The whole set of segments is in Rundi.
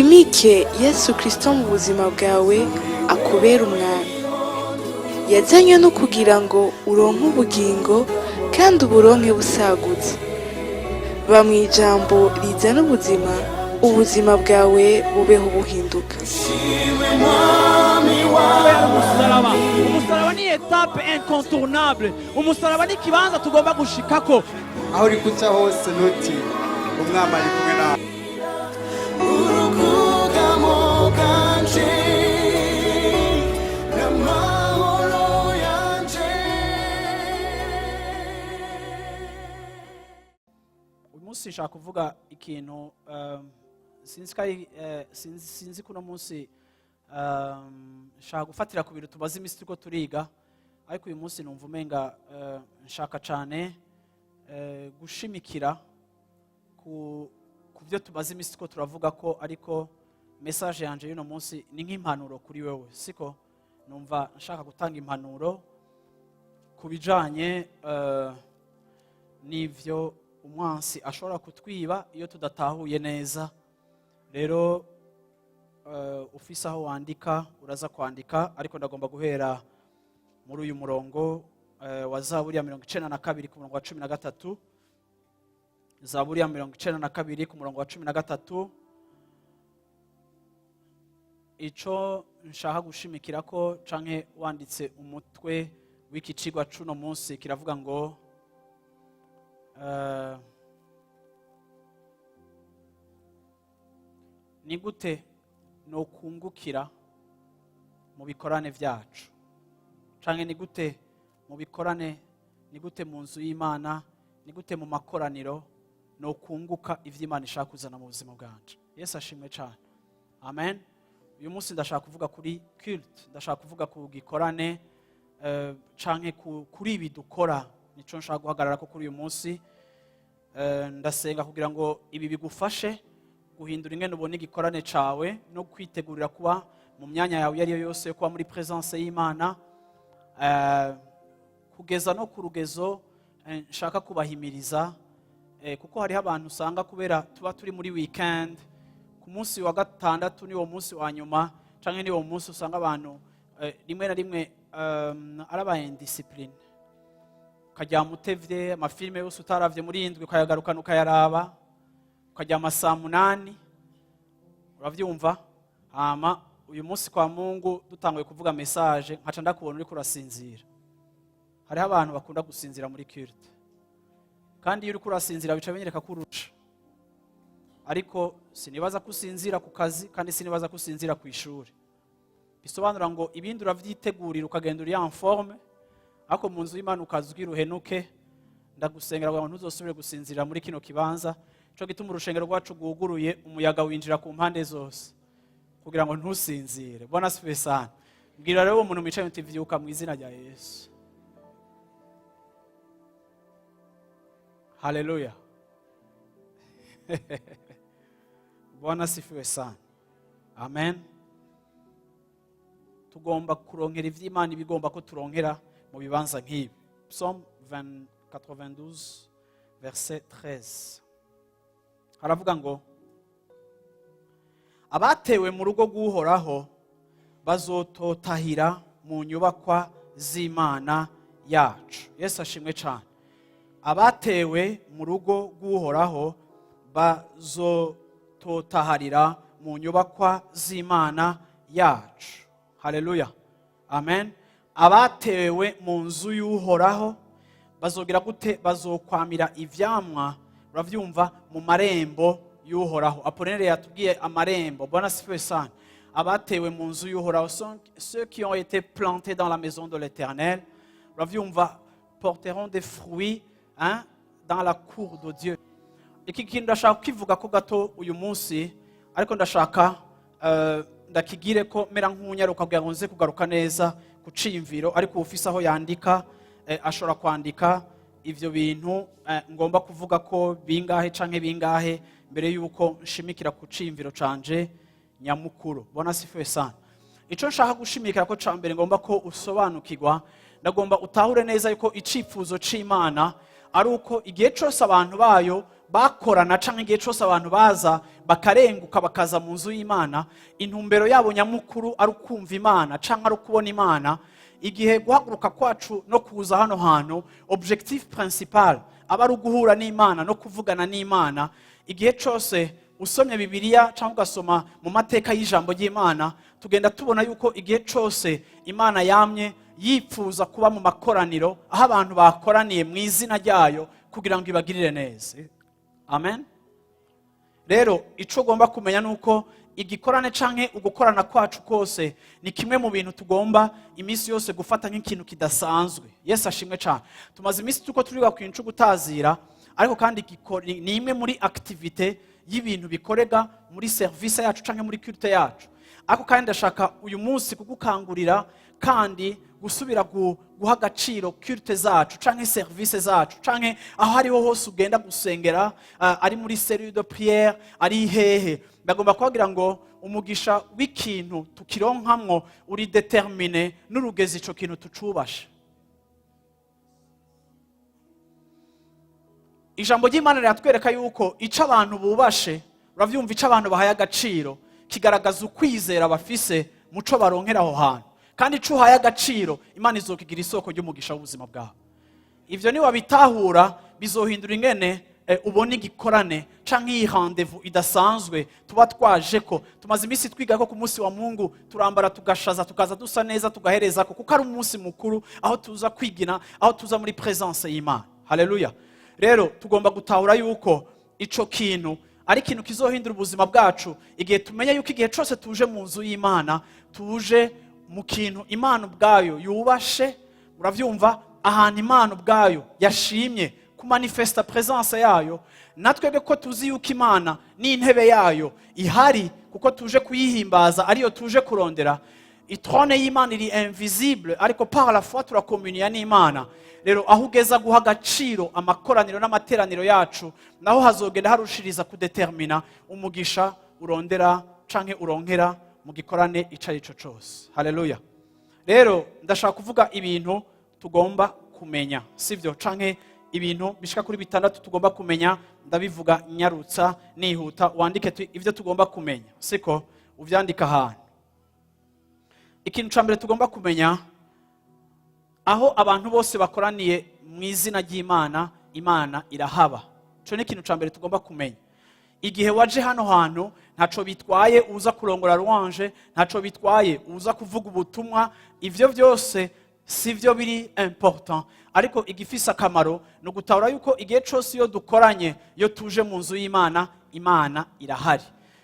wimike Yesu Kristo mu buzima bwawe akubera umwami. Yazanywe no kugira ngo uronke ubugingo kandi uburonke busagutse. Ba mu ijambo rizana ubuzima, ubuzima bwawe bubeho buhinduka. Umusaraba ni etape incontournable. Umusaraba ni kibanza tugomba gushikako. Aho uri kuca hose noti umwami ari kumwe nawe. Uyu munsi nshaka kuvuga ikintu sinzi kuno munsi nshaka gufatira ku bintu tumaze iminsi turiko turiga, ariko uyu munsi numva umenga nshaka cane gushimikira ku byo tumaze iminsi turiko turavuga ko, ariko message yanje y'uno munsi ni nk'impanuro kuri wewe, siko numva nshaka gutanga impanuro ku bijanye n'ivyo umwansi ashobora kutwiba iyo tudatahuye neza. Rero ufise aho wandika uraza kwandika, ariko ndagomba guhera muri uyu murongo wa Zaburi ya 92 ku murongo wa 13. Zaburi ya 92 ku murongo wa 13. Ico nshaka gushimikira ko canke wanditse umutwe w'iki cigwa cuno munsi kiravuga ngo ni gute no kungukira mu bikorane vyacu, canke ni gute mu bikorane, ni gute mu nzu y'Imana, ni gute mu makoraniro no kunguka ivy'Imana ishaka kuzana mu buzima bwanje. Yesu ashimwe cyane. Amen. Uyu munsi ndashaka kuvuga kuri culte, ndashaka kuvuga ku gikorane canke kuri ibi dukora, nico nshaka guhagarara ko kuri uyu munsi. Ndasenga kugira ngo ibi bigufashe guhindura ingene ubona igikorane cawe no kwitegurira kuba mu myanya yawe yari yose yo kuba muri présence y'Imana, kugeza no ku rugezo nshaka kubahimiriza, kuko hariho abantu usanga kubera tuba turi muri weekend, ku munsi wa gatandatu niwo munsi wa nyuma canke niwo munsi usanga abantu rimwe na rimwe araba indiscipline, ukajya mutevye amafilme yose utaravye muri indwi ukayagarukana ukayaraba, ukajya amasaa 8, uravyumva. Hama uyu munsi kwa Mungu dutanguye kuvuga message nkaca ndakubona uri kurasinzira. Hariho abantu bakunda gusinzira muri culte, kandi iyo uri kurasinzira bica binyereka kurusha, ariko sinibaza kusinzira ku kazi kandi sinibaza kusinzira ku ishuri. Bisobanura ngo ibindi uravyitegurira ukagenda uri en forme, ako mu nzu y'Imana ukazwira uhenuke. Ndagusengera ngo ntuzosubire gusinzira muri kino kibanza, cyo gituma urushengero rwacu guguruye umuyaga winjira ku mpande zose kugira ngo ntusinzire. Bwana asifiwe sana. Mbwira rero umuntu mwicaye uti vyuka mu izina rya Yesu. Haleluya. Bwana asifiwe sana. Amen. Tugomba kuronkera ivy'Imana ibigomba ko turonkera mu bibanza nk'ibi. Psaume 92 verset 13. Haravuga ngo abatewe mu rugo rw'Uhoraho bazototahira mu nyubakwa z'Imana yacu. Yesu ashimwe cyane. Abatewe mu rugo rw'Uhoraho bazototaharira mu nyubakwa z'Imana yacu. Haleluya. Amen. Abatewe mu nzu y'Uhoraho bazogira gute? Bazokwamira ivyamwa, uravyumva, mu marembo y'Uhoraho. Aponere yatubwiye amarembo. Bwana asifiwe sana. Abatewe mu nzu y'Uhoraho, ceux qui ont été plantés dans la maison de l'Éternel, uravyumva, porteront des fruits dans la cour de Dieu. Iki kintu ndashaka kivuga ko gato uyu munsi, ariko ndashaka ndakigire ko mera nk'unyaruka kugira ngo nze kugaruka neza ku ciyumviro, ariko ufise aho yandika ashobora kwandika ivyo bintu ngomba kuvuga ko bingahe canke bingahe mbere yuko nshimikira ku ciyumviro canje nyamukuru. Bona sifuwe sana. Ico nshaka gushimikira ko ca mbere ngomba ko usobanukirwa, ndagomba utahure neza yuko icifuzo c'Imana ari uko igihe cyose abantu bayo bakorana canke igihe cose abantu baza bakarenguka bakaza mu nzu y'Imana, intumbero yabo nyamukuru ari ukumva Imana canke ari ukubona Imana, igihe guhaguruka kwacu no kuza hano hantu objectif principal aba ari uguhura n'Imana no kuvugana n'Imana, igihe cose usomye Bibiliya cyangwa ugasoma mu mateka y'ijambo ry'Imana, tugenda tubona yuko igihe cose Imana yamye yipfuza kuba mu makoraniro aho abantu bakoraniye mu izina ryayo kugira ngo ibagirire neza. Amen. Rero ico ugomba kumenya nuko igikorane canke ugukorana kwacu kose ni kimwe mu bintu tugomba iminsi yose gufata nk'ikintu kidasanzwe. Yesu ashimwe cyane. Tumaze iminsi tuko turiga ku incu gutazira, ariko kandi ni imwe muri activité y'ibintu bikorega muri service yacu canke muri culte yacu. Ariko kandi ndashaka uyu munsi kugukangurira kandi gusubira guha agaciro culte zacu canke service zacu canke aho hariho hose ugenda gusengera, ari muri cellule de prière, ari hehe, ndagomba kugira ngo umugisha w'ikintu tukironkamwo uri determine n'urugezi ico kintu tucubashe. Ijambo ry'Imana riratwereka yuko ico abantu bubashe, uravyumva ico abantu bahaye agaciro, kigaragaza ukwizera bafise muco baronkera aho hantu. Kandi ico uhaye agaciro, Imana izokigira isoko ry'umugisha w'ubuzima bwawe. Ivyo ni wabitahura bizohindura ingene ubona igikorane canke iyi rendez-vous idasanzwe tuba twaje ko. Tumaze iminsi twiga ko ku munsi wa Mungu turambara tugashaza tukaza dusa neza tugahereza ko, kuko ari umunsi mukuru aho tuza kwigina, aho tuza muri présence y'Imana. Haleluya. Rero tugomba gutahura yuko ico kintu ari ikintu kizohindura ubuzima bwacu igihe tumenya yuko igihe cose tuje mu nzu y'Imana tuje mu kintu Imana ubwayo yubashe. Muravyumva, ahantu Imana ubwayo yashimye kumanifesta presence yayo, natwebwe ko tuzi yuko Imana n'intebe yayo ihari kuko tuje kuyihimbaza, ariyo tuje kurondera. Itrone y'Imana iri invisible, ariko par la foi turakomunia n'Imana. Rero aho ugeza guha agaciro amakoraniro n'amateraniro yacu, naho hazogenda harushiriza kudetermina umugisha urondera canke uronkera mu gikorane icarico cose. Haleluya. Rero ndashaka kuvuga ibintu tugomba kumenya, sivyo? Canke ibintu bishika kuri 6 tugomba kumenya, ndabivuga nyarutsa nihuta, wandike ivyo tugomba kumenya, siko uvyandika ahantu. Ikintu cambere tugomba kumenya, aho abantu bose bakoraniye mu izina ry'Imana, Imana irahaba. Ico ni ikintu cambere tugomba kumenya. Igihe waje hano hantu ntaco bitwaye uza kurongora louange, ntaco bitwaye uza kuvuga ubutumwa, ivyo byose sivyo biri important, ariko igifisa akamaro no gutahura yuko igihe cose iyo dukoranye, iyo tuje mu nzu y'Imana, Imana irahari.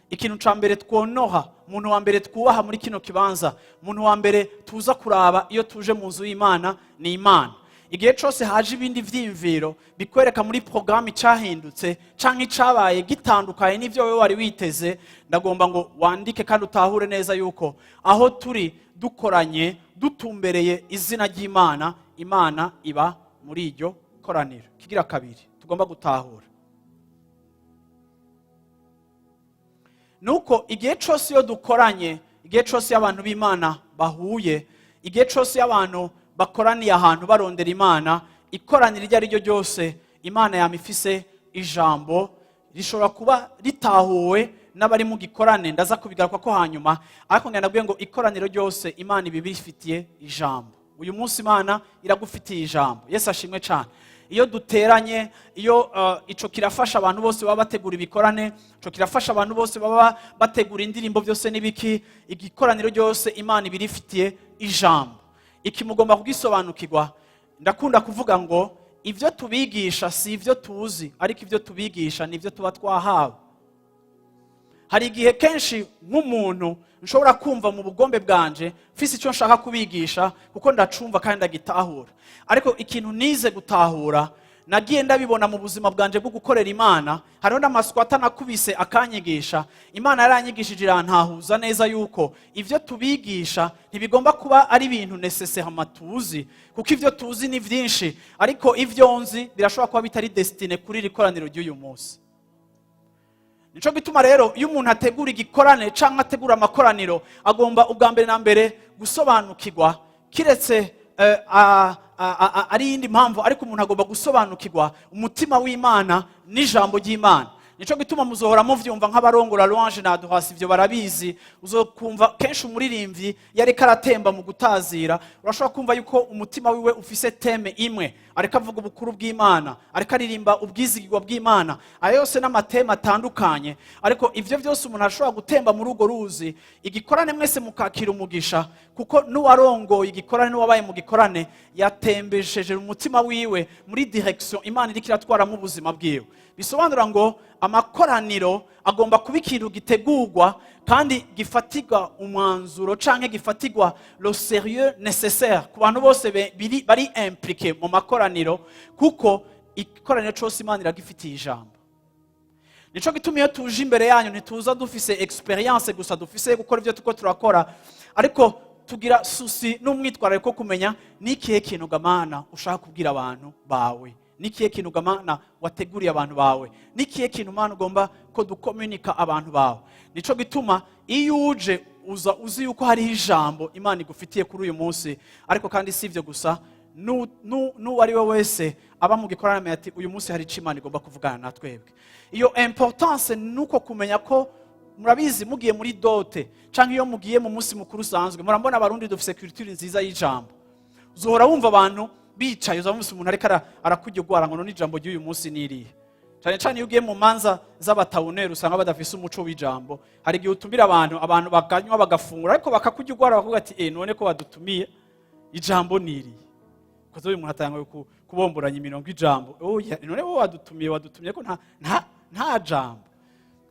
Ikintu cambere twonoha, umuntu wa mbere twubaha muri kino kibanza, umuntu wa mbere tuza kuraba iyo tuje mu nzu y'Imana ni Imana. Igihe cose haje ibindi vyimviro bikwereka muri programme cyahindutse canke cabaye gitandukanye n'ivyo wewe wari witeze, ndagomba ngo wandike kandi utahure neza yuko aho turi dukoranye dutumbereye izina ry'Imana, Imana iba muri iryo koraniro. Kigira kabiri tugomba gutahura nuko igihe cose iyo dukoranye, igihe cose abantu b'Imana bahuye, igihe cose abantu bakoraniye ahantu barondera Imana, ikoranira iryo ari ryo ryose, Imana yamifise ijambo rishobora kuba ritahuwe n'abari mu gikorane, ndaza kubigaruka ko hanyuma, ariko nganabwiye ngo ikoraniro ryose Imana ibibifitiye ijambo. Uyu munsi Imana iragufitiye ijambo. Yesu ashimwe cyane. Iyo duteranye, iyo ico kirafasha abantu bose baba bategura ibikorane, ico kirafasha abantu bose baba bategura indirimbo byose n'ibiki, igikoraniro ryose Imana ibirifitiye ijambo. Iki mugomba kugisobanukirwa. Ndakunda kuvuga ngo ivyo tubigisha si ivyo tuzi, ariko ivyo tubigisha ni ivyo tuba twahawe. Hari igihe kenshi nk'umuntu nshobora kumva mu bugombe bwanje mfise icyo nshaka kubigisha kuko ndacumva kandi ndagitahura, ariko ikintu nize gutahura nagiye ndabibona mu buzima bwanje bwo gukorera Imana. Hariho n'amaswata nakubise akanyigisha, Imana yaranyigishije irantahuza neza yuko ivyo tubigisha ntibigomba kuba ari ibintu necessaire tuzi, kuko ivyo tuzi ni vyinshi, ariko ivyo nzi birashobora kuba bitari destine kuri rikoraniro ry'uyu munsi. Nico gituma rero iyo umuntu ategura igikorane canke ategura amakoraniro, agomba ubwa mbere na mbere gusobanukirwa, kiretse ari iyindi mpamvu, ariko umuntu agomba gusobanukirwa umutima w'Imana n'ijambo ry'Imana. Nico gituma muzohora muvyumva nk'abarongora louange na adoration, ivyo barabizi. Uzokumva kenshi umuririmbyi yareka aratemba mu gutazira, urashobora kumva yuko umutima wiwe ufise teme imwe, areka avuga ubukuru bw'Imana, areka aririmba ubwizigirwa bw'Imana, ayo yose n'amatema atandukanye. Ariko ivyo vyose umuntu ashobora gutemba muri urwo ruzi. Igikorane mwese mukakira umugisha, kuko n'uwarongoye igikorane n'uwabaye mu gikorane yatembesheje umutima wiwe muri direction Imana iriko iratwaramo ubuzima bwiwe. Bisobanura ngo amakoraniro agomba kuba ikintu gitegurwa kandi gifatirwa umwanzuro canke gifatirwa le sérieux nécessaire ku bantu bose bari impliqué mu makoraniro, kuko ikoraniro cyose Imana iragifitiye ijambo. Nico gituma iyo tuje imbere yanyu ntituza dufise experience gusa, dufise gukora ivyo tuko turakora, ariko tugira susi n'umwitwarariko ko kumenya nikihe kintu Mana ushaka kubwira abantu bawe, nikihe kintu Mana wateguriye abantu bawe, nikihe kintu Mana ugomba ko dukomunika abantu bawe. Nico gituma iyo uje uzi yuko hari ijambo Imana igufitiye kuri uyu munsi. Ariko kandi sivyo gusa, n'uwari we wese aba mu gikorane ati uyu munsi hari ico Imana igomba kuvugana na twebwe. Iyo importance nuko kumenya ko, murabizi mugiye muri dote canke iyo mugiye mu munsi mukuru usanzwe, murambona abarundi dufise culture nziza y'ijambo. Uzohora wumva abantu bicaye, uzamusi umuntu ariko arakujyugwara ngo n'ijambo ry'uyu munsi niriye. Cyane cyane iyo ugiye mu manza z'abatawuneri usanga badafise umuco w'ijambo. Hari igihe utumira abantu bakanywa bagafungura, ariko bakakujyugwara bavuga ati none ko wadutumiye ijambo niriye. Kuko uyu muntu atanga kubomboranya imirongo ijambo. None wowe wadutumiye ko nta jambo.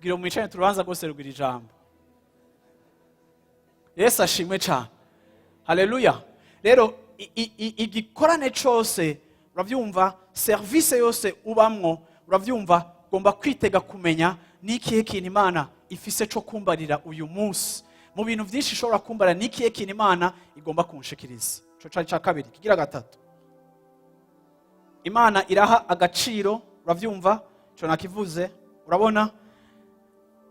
Bwira umwicane turubanza rwose rugira ijambo. Yesu ashimwe cyane. Haleluya. Rero igikorane cyose uravyumva, service yose ubamwo uravyumva, ugomba kwitega kumenya nikihe kintu Imana ifise cyo kumbarira uyu munsi. Mu bintu byinshi ishobora kumbarira, nikihe kintu Imana igomba kunshikiriza. Cyo cari ca kabiri. Kigira gatatu, Imana iraha agaciro, uravyumva, cyo nakivuze, urabona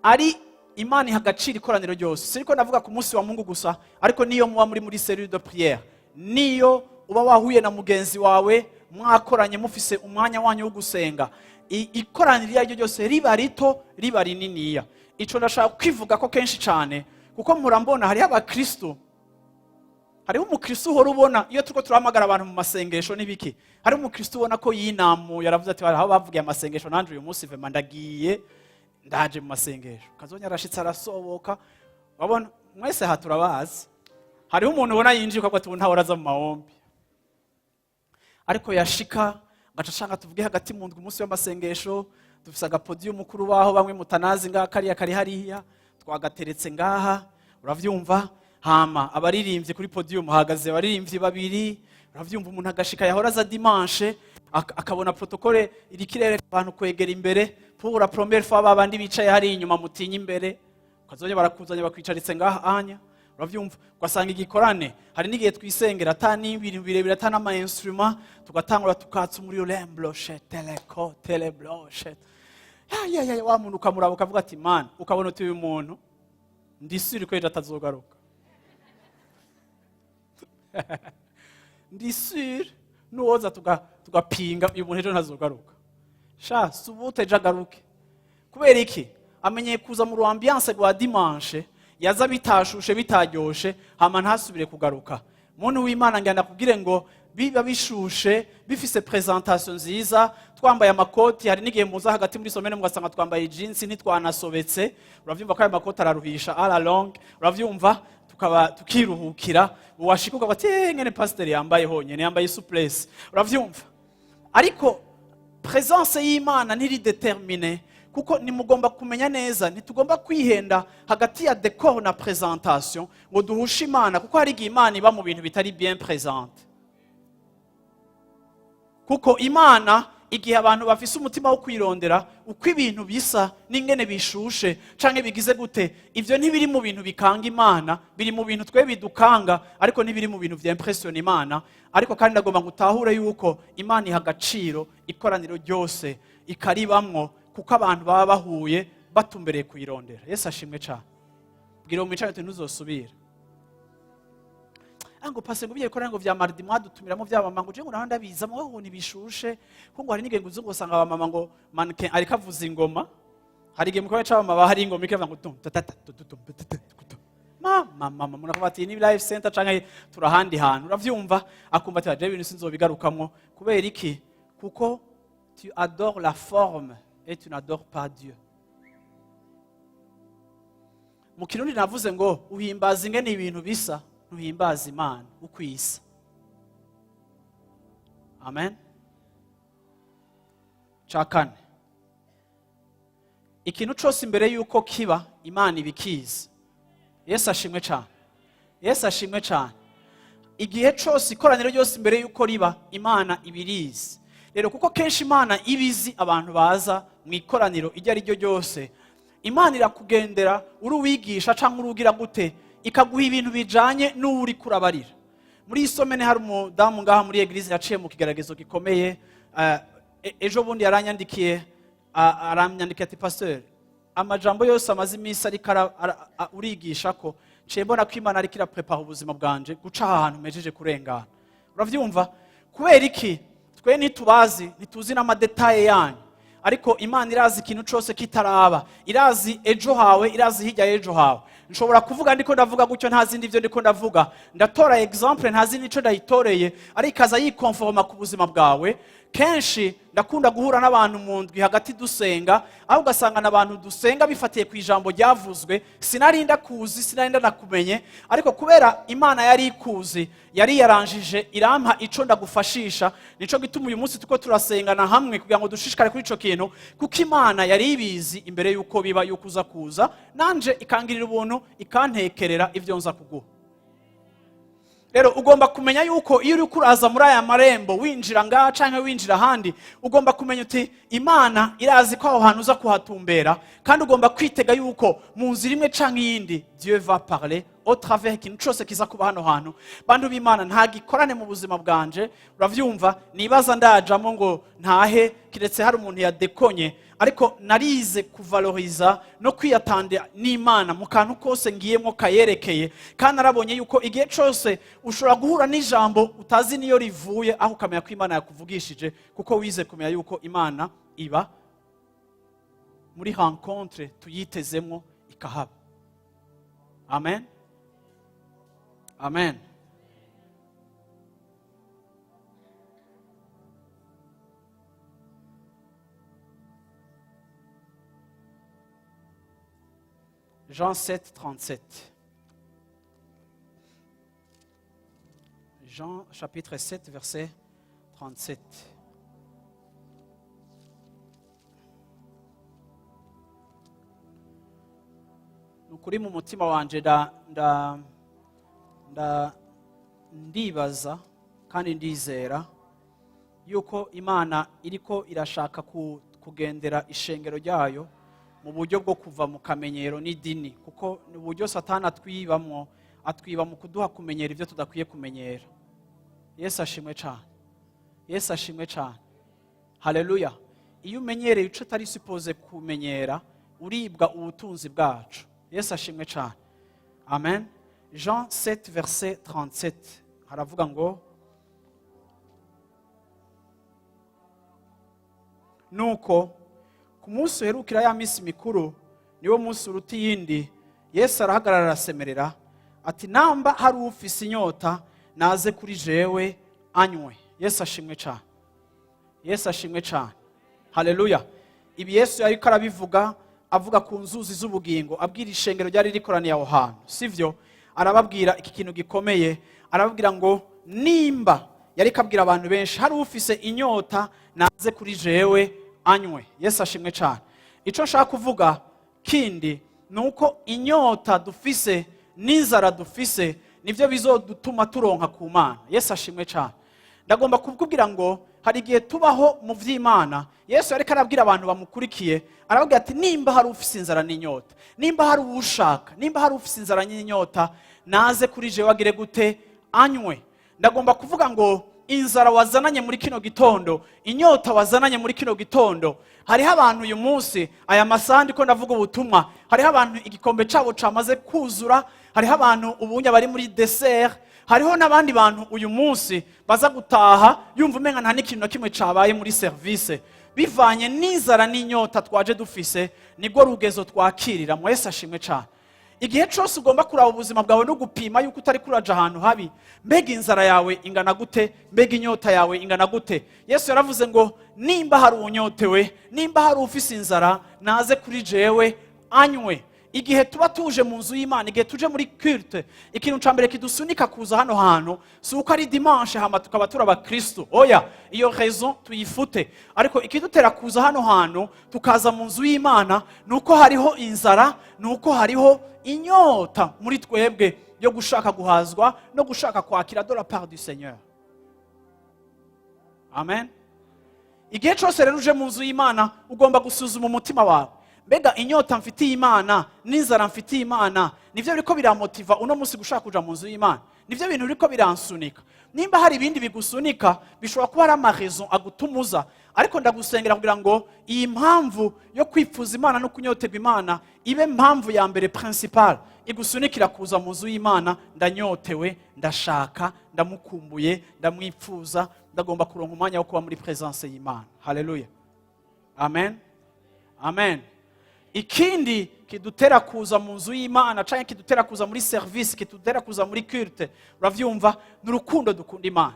ari Imana iha agaciro ikoraniro ryose. Siriko ndavuga ku munsi wa Mungu gusa, ariko niyo muba muri cellule de prière, niyo uba wahuye na mugenzi wawe mwakoranye mufise umwanya wanyu wo gusenga, ikoraniro iryo ryose riba rito riba rininiya. Ico ndashaka kwivuga ko kenshi cyane, kuko murambona hari abakristo, hari umukristo uhora ubona iyo turiko turahamagara abantu mu masengesho n'ibiki, hari umukristo ubona ko yinamu yaravuze ati aho bavugiye amasengesho nanje uyu munsi vema ndaje mu masengesho, kazonya arashitse arasoboka. Wabona mwese haturabazi, hariho umuntu ubona yinjika ko ati ntawe araza mu mahombi, ariko yashika gacashanga tuvuge hagati mu ndwi umunsi w'amasengesho, dufise agapodium mukuru baho bamwe mutanazi ngaha kariya kari hariya twagateretse ngaha, uravyumva. Hama abaririmbyi kuri podium hahagaze abaririmbyi babiri, uravyumva. Umuntu agashika yahora aza dimanche akabona protocole irikirere abantu kwegera imbere pour la première fois, babandi bicaye hari inyuma mutinya imbere, kazonya barakuzanya bakwicaritse ngaha anya, uravyumva. Ugasanga igikorane hari n'igihe twisengera atani ibintu birebire atana ama instrument, tugatangura tukatsa muri lembloche teleco telebloche ya wa muntu ukamuraba ukavuga ati man, ukabona uti uyu muntu ndisuri ko atazogaruka. Ndisuri nuwoza tugapinga uyu muntu ejo ntazogaruka. Sha subute jagaruke. Kubera iki? Amenye kuza mu ambiance rwa dimanche, yaza bitashushe bitaryoshe, hama ntasubire kugaruka. Muntu w'Imana ngenda kubwire ngo biba bishushe, bifise presentation nziza, twambaye amakoti. Hari n'igihe muza hagati muri somene mugasanga twambaye jeans ntitwanasobetse, uravyumva ko ayo makoti araruhisha à la longue, uravyumva, tukiruhukira. Uwashikuka bati ngene pastor yambaye honyene, yambaye souplesse, uravyumva. Ariko presence y'Imana ntiri determine, kuko nimugomba kumenya neza, ntitugomba kwihenda hagati ya decor na presentation ngo duhushe Imana, kuko hari igihe Imana iba mu bintu bitari bien présente. Kuko Imana igihe abantu bafise umutima wo kwirondera uko ibintu bisa n'ingene bishushe canke bigize gute, ivyo ntibiri mu bintu bikanga Imana, biri mu bintu twe bidukanga, ariko ntibiri mu bintu vy'impression Imana. Ariko kandi ndagomba gutahure yuko Imana iha agaciro ikoraniro ryose ikaribamwo, kuko abantu baba bahuye batumbereye kuyirondera. Yesu ashimwe cyane. Bwira umwicane ntuzosubira. ngo pase ngo bikorane ngo vya mardi mwadutumiramo vy'abamama ngo je ngo nahanda biza mu ngo nibishushe ko ngo hari n'ingengo zo gusanga abamama ngo mannequin ariko avuza ingoma hari igihe mukaba c'abamama hari ingoma ikavuga ngo tum tatata mama munakuba ati ni life center canke turahandi hantu uravyumva akumva ati je ibintu sinzobigarukamwo kubera iki kuko tu adores la forme et tu n'adores pas Dieu. Mu Kirundi navuze ngo uhimbaza ingene ibintu bisa ntuhimbaza Imana ukwisa. Amen. Chakane. Ikintu cyose imbere yuko kiba Imana ibikiza. Yesu ashimwe cyane. Yesu ashimwe cyane. Igihe cyose ikoraniro ryose imbere yuko riba Imana ibirizi. Rero kuko kenshi Imana ibizi abantu baza mu ikoraniro iryo ari ryo ryose, Imana irakugendera uri uwigisha cyangwa urugira gute ikaguha ibintu bijanye n'uri kurabarira. Muri isomene hari umudamu ngaha muri eglise yaciye mu kigeragezo gikomeye, ejo bundi yaranyandikiye ati pasteur amajambo yose amaze iminsi ariko urigisha ko ciye mbona ko Imana ariko iraprepara ubuzima bwanje guca ahantu mejeje kurengana. Uravyumva? Kubera iki? Twe ntitubazi, ntituzi n'amadetaye yanyu, ariko Imana irazi ikintu cyose kitaraba, irazi ejo hawe, irazi hirya y'ejo hawe. Nshobora kuvuga ndiko ndavuga gutyo ntazi ndivyo ndiko ndavuga, ndatora example ntazi nico ndayitoreye, ariko ikaza yikonforma ku buzima bwawe. Kenshi ndakunda guhura n'abantu mu ndwi hagati dusenga, aho ugasanga n'abantu dusenga bifatiye ku ijambo ryavuzwe, sinarinda kuzi, sinarinda nakumenye, ariko kubera Imana yari ikuzi, yari yaranjije irampa ico ndagufashisha, nico gituma uyu munsi tuko turasengana hamwe kugira ngo dushishikare kuri ico kintu, kuko Imana yari ibizi imbere yuko biba yuko uza kuza, nanje ikangirira ubuntu ikantekerera ivyo nza kuguha. Rero ugomba kumenya yuko iyo uri kuraza muri aya marembo winjira ngaha canke winjira handi, ugomba kumenya uti Imana irazi ko aho hantu uza kuhatumbera, kandi ugomba kwitega yuko mu nzira imwe canke iyindi Dieu va parler au travers ikintu cyose kiza kuba hano hantu. Bantu b'Imana nta gikorane mu buzima bwanje, uravyumva, nibaza ndajamo ngo ntahe kiretse hari umuntu yadekonye, ariko narize kuvaloriza no kwiyatanda n'Imana mu kantu kose ngiyemo kayerekeye, kandi narabonye yuko igihe cyose ushobora guhura n'ijambo utazi niyo rivuye, aho ukamenya ko Imana yakuvugishije, kuko wize kumenya yuko Imana iba muri rencontre tuyitezemo ikahaba. Amen. Amen. Jean 7:37. Jean chapitre 7 verset 37. Nukuri mu mutima wanje ndibaza kandi ndizera yuko Imana iriko irashaka kugendera ishengero ryayo mu buryo bwo kuva mu kamenyero n'idini, kuko ni uburyo Satani atwiba mu kuduha kumenyera ibyo tudakwiye kumenyera. Yesu ashimwe cyane. Yesu ashimwe cyane. Haleluya. Iyo umenyereye ico utari suppose kumenyera, uribwa ubutunzi bwacu. Yesu ashimwe cyane. Amen. Jean 7 verset 37 haravuga ngo nuko ku munsi uherukira ya minsi mikuru, niwo munsi uruta iyindi, Yesu arahagarara arasemerera ati namba hari ufise inyota naze kuri jewe anywe. Yesu ashimwe cyane. Yesu ashimwe cyane. Haleluya. Ibi Yesu yariko arabivuga avuga ku nzuzi z'ubugingo, abwira ishengero ryari rikoraniye aho hantu, sivyo? Arababwira iki kintu gikomeye, arababwira ngo nimba yari kabwira abantu benshi hari ufise inyota naze kuri jewe anywe. Yesu ashimwe cyane. Ico nshaka kuvuga kindi nuko inyota dufise n'inzara dufise nivyo bizodutuma turonka ku Mana. Yesu ashimwe cyane. Ndagomba kubwira ngo hari igihe tubaho mu vy'Imana. Yesu yariko arabwira abantu bamukurikiye, arababwira ati nimba hari ufise inzara n'inyota, nimba hari uwushaka, nimba hari ufise inzara n'inyota naze kuri jewe agire gute anywe. Ndagomba kuvuga ngo inzara wazananye muri kino gitondo, inyota wazananye muri kino gitondo, hariho abantu uyu munsi aya masandi ko ndavuga ubutumwa, hariho abantu igikombe cabo camaze kuzura, hariho abantu ubunya bari muri dessert, hariho n'abandi bantu uyu munsi baza gutaha yumva umenga nta n'ikintu na kimwe cabaye muri service bivanye n'inzara n'inyota twaje dufise, nibwo rugezo twakirira. Mwese ashimwe cyane. Igihe cyose ugomba kuraba ubuzima bwawe no gupima yuko utari kuraja ahantu habi. Mbega inzara yawe ingana gute? Mbega inyota yawe ingana gute? Yesu yaravuze ngo nimba hari unyotewe, nimba hari ufise inzara, naze kuri jewe anywe. Igihe tuba tuje mu nzu y'Imana, igihe tuje muri culte, ikintu cambere kidusunika kuza hano hantu si uko ari dimanche hama tukaba turaba Kristo. Oya, iyo raison tuyifute. Ariko ikidutera kuza hano hantu tukaza mu nzu y'Imana nuko hariho inzara, nuko hariho inyota muri twebwe yo gushaka guhazwa no gushaka kwakira de la part du Seigneur. Amen. Igihe cyose rero uje mu nzu y'Imana ugomba gusuzuma umutima wawe. Mbega inyota mfitiye Imana n'inzara mfitiye Imana nivyo biriko biramotiva uno munsi gushaka kuja mu nzu y'Imana? Nivyo bintu biriko biransunika? Nimba hari ibindi bigusunika bishobora kuba ari amarezo agutumuza, ariko ndagusengera kugira ngo iyi mpamvu yo kwipfuza Imana no kunyoterwa Imana ibe mpamvu ya mbere principal igusunikira kuza mu nzu y'Imana. Ndanyotewe, ndashaka, ndamukumbuye, ndamwipfuza, ndagomba kuronka umwanya wo kuba muri presence y'Imana. Haleluya. Amen. Amen. Ikindi kidutera kuza mu nzu y'Imana canke kidutera kuza muri service, kidutera kuza muri culte, uravyumva, n'urukundo dukunda Imana.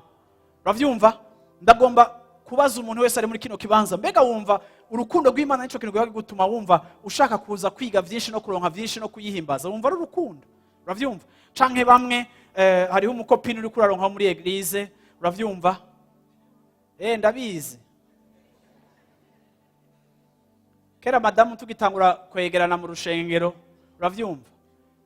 Uravyumva? Ndagomba kubaza umuntu wese ari muri kino kibanza, mbega wumva urukundo rw'Imana nico kintu gwa gutuma wumva ushaka kuza kwiga vyinshi no kuronka vyinshi no kuyihimbaza? Wumva ari urukundo? Uravyumva? Canke bamwe hariho umukopini uri kuraronka muri eglise, uravyumva? Ndabizi. Kera madamu tugitangura kwegerana mu rushengero, uravyumva,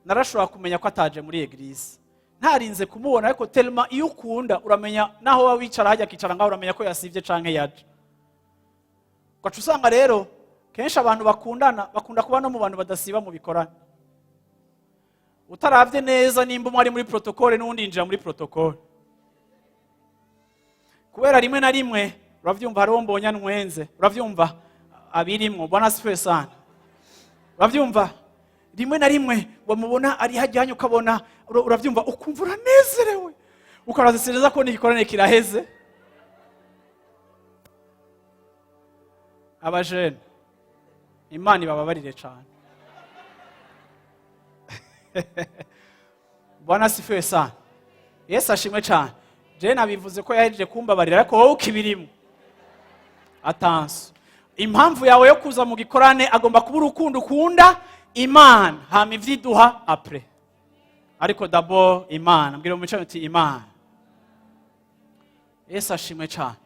narashobora kumenya ko ataje muri eglise. Ntarinze kumubona, ariko telma iyo ukunda uramenya naho wawicara hajya kicara ngaho uramenya ko yasivye canke yaje. Gacu usanga rero kenshi abantu bakunda kuba no mu bantu badasiba mu bikorane. Utaravye neza nimba umwe ari muri protocole n'undi injira muri protocole. Kubera rimwe na rimwe uravyumva hariho mbonya nwenze, uravyumva abirimwo Bwana asifiwe sana. Uravyumva rimwe na rimwe wamubona ari hajyanye ukabona uravyumva ukumva uranezerewe, ukarazisereza ko n'igikorane kiraheze. Abajene Imana ibababarire cyane. Bwana asifiwe sana. Yesu ashimwe cyane. Je nabivuze ko yahejeje kumbabarira, ariko wowe ukibirimo atanso. Impamvu yawe yo kuza mu gikorane agomba kuba urukundo ukunda Imana, hama ivyiduha après. Ariko d'abord Imana, mbwira mu cyane uti Imana. Yesu ashimwe cyane.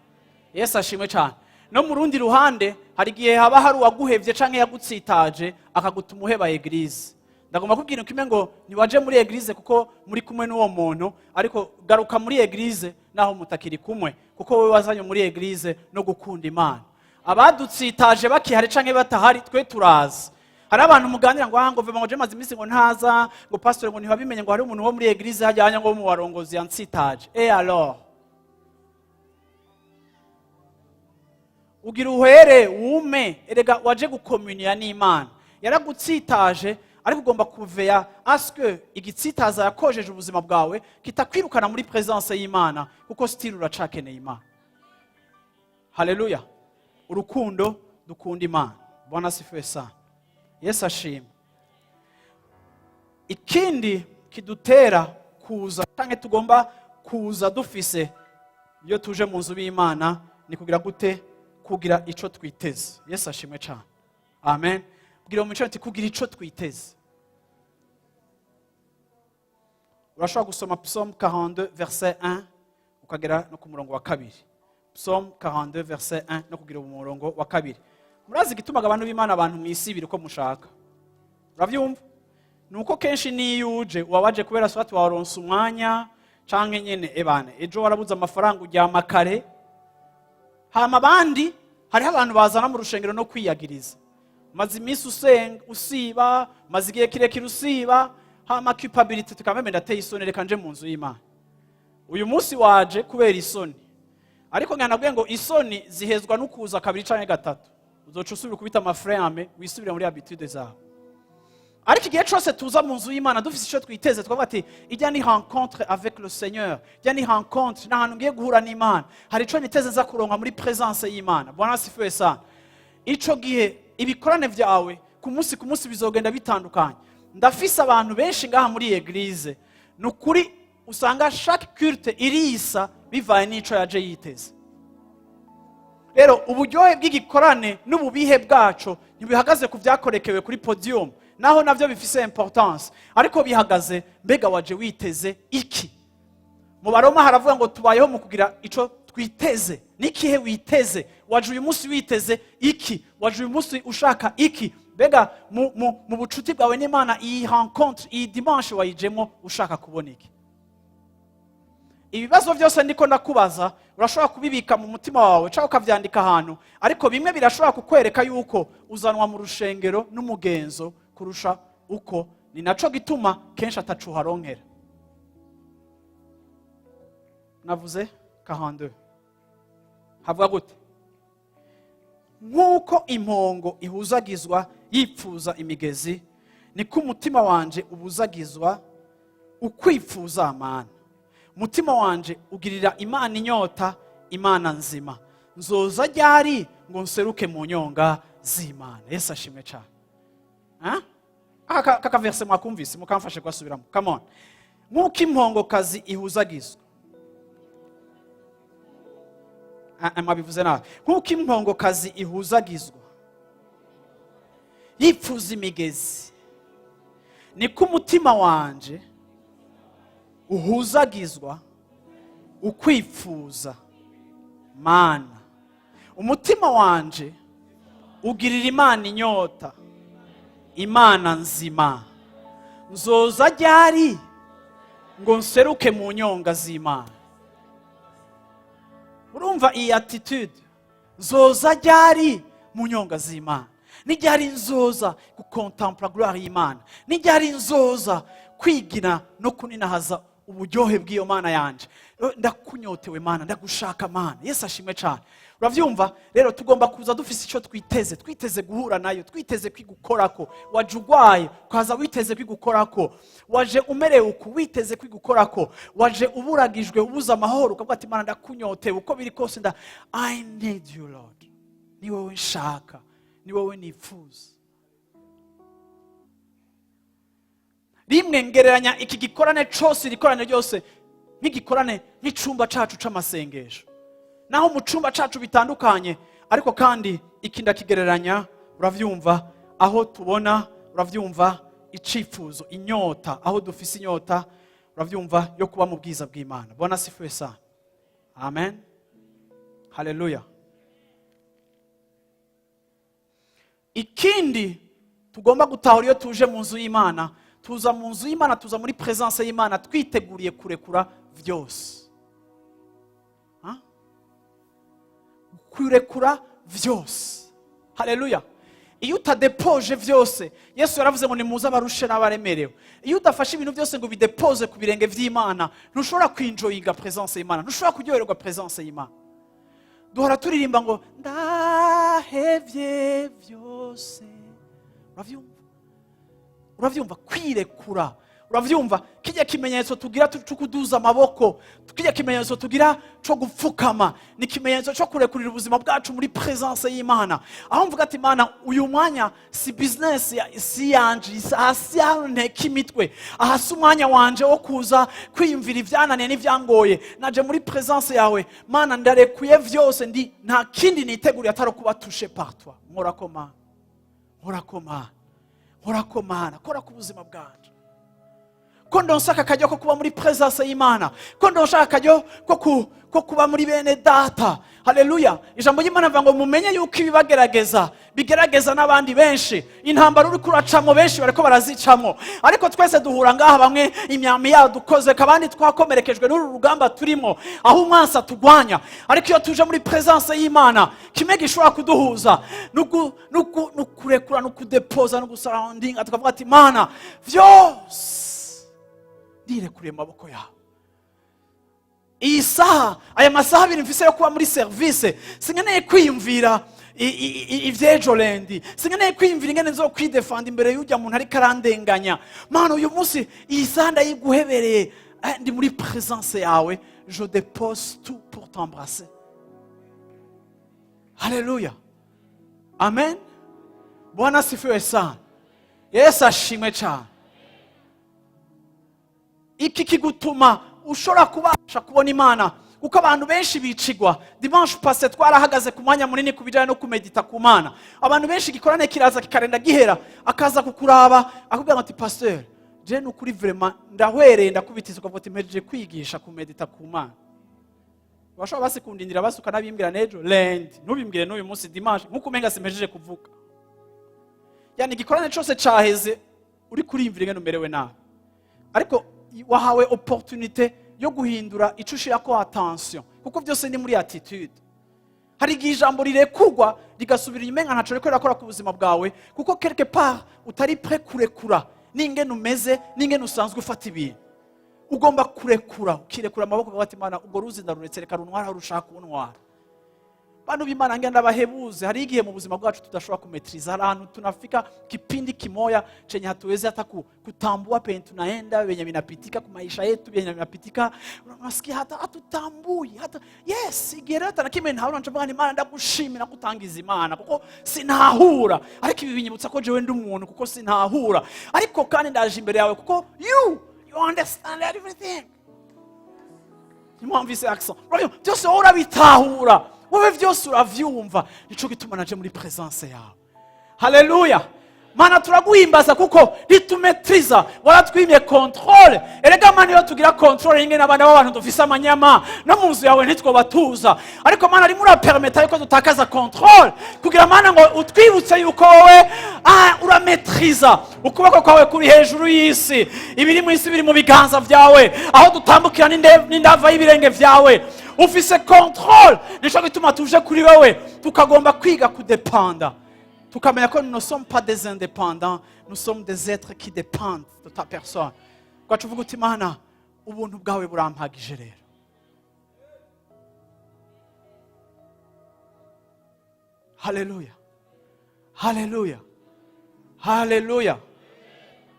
Yesu ashimwe cyane. No mu rundi ruhande hari gihe haba hari uwaguhevye canke yagutsitaje akagutuma uheba eglise. Ndagomba kubwira ukime ngo niwaje muri eglise kuko muri kumwe n'uwo muntu, ariko garuka muri eglise naho mutakiri kumwe, kuko wewe wazanye muri eglise no gukunda Imana. Abadutsitaje bakihari canke batahari twe turazi. Hari abantu muganira ngo ngo vema ngo je maze imisi ngo ntaza, ngo pastor ngo ntibabimenye ngo hari umuntu wo muri eglise hajyanye ngo mu warongozi yansitaje. Alors ugira uhere wume, erega waje gukomunia n'Imana. Yaragutsitaje, ariko ugomba kuveya aske igitsitaza yakojeje ubuzima bwawe kitakwirukana muri presence y'Imana, kuko still uracakeneye Imana. Haleluya. Urukundo dukunda Imana. Bwana asifiwe sana. Yesu ashimwe. Ikindi kidutera kuza canke tugomba kuza dufise iyo tuje mu nzu y'Imana ni kugira gute? Kugira ico twiteze. Yesu ashimwe cyane. Amen. Kugira mu cyane kugira ico twiteze. Urashobora gusoma Psaumes 42 verset 1 ukagera no ku murongo wa 2. Psaumes 42 verset 1 no kugira umurongo wa 2. Murazi gitumaga abantu b'Imana abantu mwisibira uko mushaka. Uravyumva? Nuko kenshi niyuje wawaje kubera swati waronsa umwanya canke nyene ebane ejo warabuza amafaranga ujyama kare. Hama abandi hariho abantu bazana mu rushengero no kwiyagiriza. Maze imisi usiba, maze igihe kirekire usiba, hama culpability tukameme ndateye isoni reka nje mu nzu y'Imana. Uyu munsi waje kubera isoni. Ariko nganabwiye ngo isoni zihezwa no kuza kabiri canke gatatu. Uzoca usubira kubita amaframe wisubira muri habitude zawe. ariko igihe cyose tuza mu nzu y'Imana dufite icyo twiteze twavuga ati ijya ni rencontre avec le Seigneur, ijya ni rencontre n'ahantu ngiye guhura n'Imana, hari icyo niteze nza kuronka muri présence y'Imana. Bwana asifiwe sana. Ico gihe ibikorane vyawe ku munsi bizogenda bitandukanye. Ndafise abantu benshi ngaha muri eglise, nukuri usanga chaque culte irisa bivaye n'ico yaje yiteze. Rero uburyohe bw'igikorane n'ububihe bwaco ntibihagaze ku vyakorekewe kuri podium, naho navyo bifise importance, ariko bihagaze mbega waje witeze iki. Mu Baroma haravuga ngo tubayeho mu kugira ico twiteze. Nikihe witeze? Waje uyu munsi witeze iki? Waje uyu munsi ushaka iki? Mbega mu bucuti bwawe n'Imana iyi rencontre iyi dimanche wayijemo ushaka kubona iki? Ibibazo byose ndiko ndakubaza urashobora kubibika mu mutima wawe cyangwa ukavyandika ahantu, ariko bimwe birashobora kukwereka yuko uzanwa mu rushengero n'umugenzo kurusha uko, ni naco gituma kenshi atacuharonkera. Navuze 42 havuga gute? Nk'uko impongo ihuzagizwa yipfuza imigezi, niko umutima wanje ubuzagizwa ukwifuza amana. Umutima wanje ugirira Imana inyota, Imana nzima. Nzoza ryari ngo nseruke mu nyonga z'Imana. Yesu ashimwe cyane. Aka verse mwakumvise mukamfashe kwasubiramo. Come on. Nk'uko impongokazi ihuzagizwa. Mwabivuze nawe. Nk'uko impongokazi ihuzagizwa yipfuza imigezi, niko umutima wanje uhuzagizwa ukwifuza Mana. Umutima wanje ugirira Imana inyota, Imana nzima. Nzoza ryari ngo nseruke mu nyonga z'Imana. Urumva iyi attitude? Nzoza ryari mu nyonga z'Imana. Nijyari nzoza gucontempler gloire y'Imana. Nijyari nzoza kwigina no kuninahaza uburyohe bw'iyo Mana yanje. Ndakunyotewe Mana, ndagushaka Mana. Yesu ashimwe cyane. Uravyumva? Rero tugomba kuza dufise icyo twiteze guhura nayo, twiteze kwigukorako. Waje ugwaye ukaza witeze kwigukorako, waje umerewe uko witeze kwigukorako, waje uburagijwe ubuza amahoro ukavuga ati Mana ndakunyotewe uko biri kose I need you Lord. Ni wowe nshaka, ni wowe nifuza. Rimwe ngereranya iki gikorane cyose rikorane ryose nk'igikorane n'icumba cacu c'amasengesho. Naho mu cumba cacu bitandukanye, ariko kandi ikinda kigereranya, uravyumva aho tubona, uravyumva icifuzo, inyota, aho dufise inyota, uravyumva yo kuba mu bwiza bw'Imana. Bwana asifiwe sana. Amen. Haleluya. Ikindi tugomba gutahura iyo tuje mu nzu y'Imana, tuza mu nzu y'Imana, tuza muri présence y'Imana twiteguriye kurekura vyose. Kurekura vyose. Haleluya. Iyo utadepoje vyose, Yesu yaravuze ngo nimuze abarushe n'abaremerewe. Iyo udafashe ibintu byose ngo bidepoze ku birenge vy'Imana, ntushobora kwinjoyinga présence y'Imana, ntushobora kuryoherwa présence y'Imana. Duhora turirimba ngo ndahevye vyose. Uravyumva kwirekura. Uravyumva kijya kimenyetso tugira cyo kuduza amaboko, kijya kimenyetso tugira cyo gupfukama, ni kimenyetso cyo kurekurira ubuzima bwacu muri présence y'Imana. Aho mvuga ati Mana uyu mwanya si business si yanje, si nteke imitwe, aha si umwanya wanje wo kuza kwiyumvira ivyananiye n'ivyangoye, naje muri présence yawe Mana ndarekuye vyose, nta kindi niteguriye atari kuba touché par toi. Murakoma kora ku buzima bwacu. Ko ndonshaka kajyo ko kuba muri présence y'Imana, ko ndonshaka kajyo ko kuba muri bene data. Haleluya. Ijambo ry'Imana avuga ngo mumenye yuko ibibagerageza bigerageza n'abandi benshi. Intambara uri kuracamo benshi bariko barazicamo, ariko twese duhura ngaha, bamwe imyami yadukoze, kabandi twakomerekejwe n'uru rugamba turimo, aho umwansi atugwanya. Ariko iyo tuje muri présence y'Imana, kimwe gishobora kuduhuza nukurekura, nukudepoza, nugusurroundinga, tukavuga ati Mana vyose ndirekuriye maboko yawe. Iyi saha, aya masaha abiri mfise yo kuba muri service, sinkeneye kwiyumvira ivyejo lendi, sinkeneye kwiyumvira ingene nzokwidefanda imbere y'urya muntu ariko arandenganya. Mana uyu munsi iyi saha ndayiguhebereye, ndi muri présence yawe, je dépose tout pour t'embrasser. Haleluya, amen. Bwana asifiwe sana. Yesu ashimwe cyane. Iki kigutuma ushobora kubasha kubona Imana, kuko abantu benshi bicigwa. Dimanche passé twarahagaze ku mwanya munini ku bijyanye no kumedita ku Mana. Abantu benshi gikorane kiraza kikarenda gihera, akaza kukuraba akubwira ati pasteur, je n'ukuri vraiment ndahwereye ndakubitiza ukavuga ati mpejeje kwigisha kumedita ku Mana. Bashobora basikundindira basuka nabimbwira nejo lendi, nubimbwire n'uyu munsi dimanche nkuko umenga simpejeje kuvuga. Yani gikorane cyose caheze uri kurimvira ingene umerewe nabi, ariko wahawe opportunité yo guhindura ico ushirako attention, kuko byose ni muri attitude. Hari igihe ijambo rirekurwa rigasubira inyuma ntaco riko rirakora ku buzima bwawe, kuko quelque part utari prêt kurekura n'ingene umeze n'ingene usanzwe ufata ibintu. Ugomba kurekura, ukirekura amaboko ugati Imana ubwo ruzi ndaruretse reka runtwara aho rushaka kuntwara. Bantu b'Imana ngenda bahebuze, hari igihe mu buzima bwacu tudashobora kumetriza, ahantu tunafika kipindi kimoya chenye hatuwezi hata kutambua penye tunaenda, venye vinapitika kwa maisha yetu, venye vinapitika unasikia hata hatutambui hata yes igerata na kimwe ntaho ncavuga ni Imana ndagushimira kutangiza Imana kuko sinahura, ariko ibi binyibutsa ko jewe ndi umuntu kuko sinahura, ariko kandi ndaje imbere yawe kuko you understand everything. Nimwumvise accent byose urabitahura, wowe byose uravyumva, nico gituma naje muri présence yawe. Haleluya. Mana turaguhimbaza kuko ritumetriza, waratwimye control. Erega Mana yo tugira control ingene abana b'abantu dufise amanyama no munzu yawe ntitwobatuza, ariko Mana ari muri permettre yuko tutakaza control kugira Mana ngo utwibutse yuko wowe urametriza, ukuboko kwawe kuri hejuru y'isi, ibiri mu isi biri mu biganza vyawe, aho dutambukira n'indava y'ibirenge vyawe ufise control. Nico gituma tuje kuri wewe tukagomba kwiga kudependa, tukamenya ko nous ne sommes pas des indépendants, nous sommes des êtres qui dépendent de ta personne. Kwa tuvuga uti Mana ubuntu bwawe burampagije rero. Haleluya, haleluya, haleluya,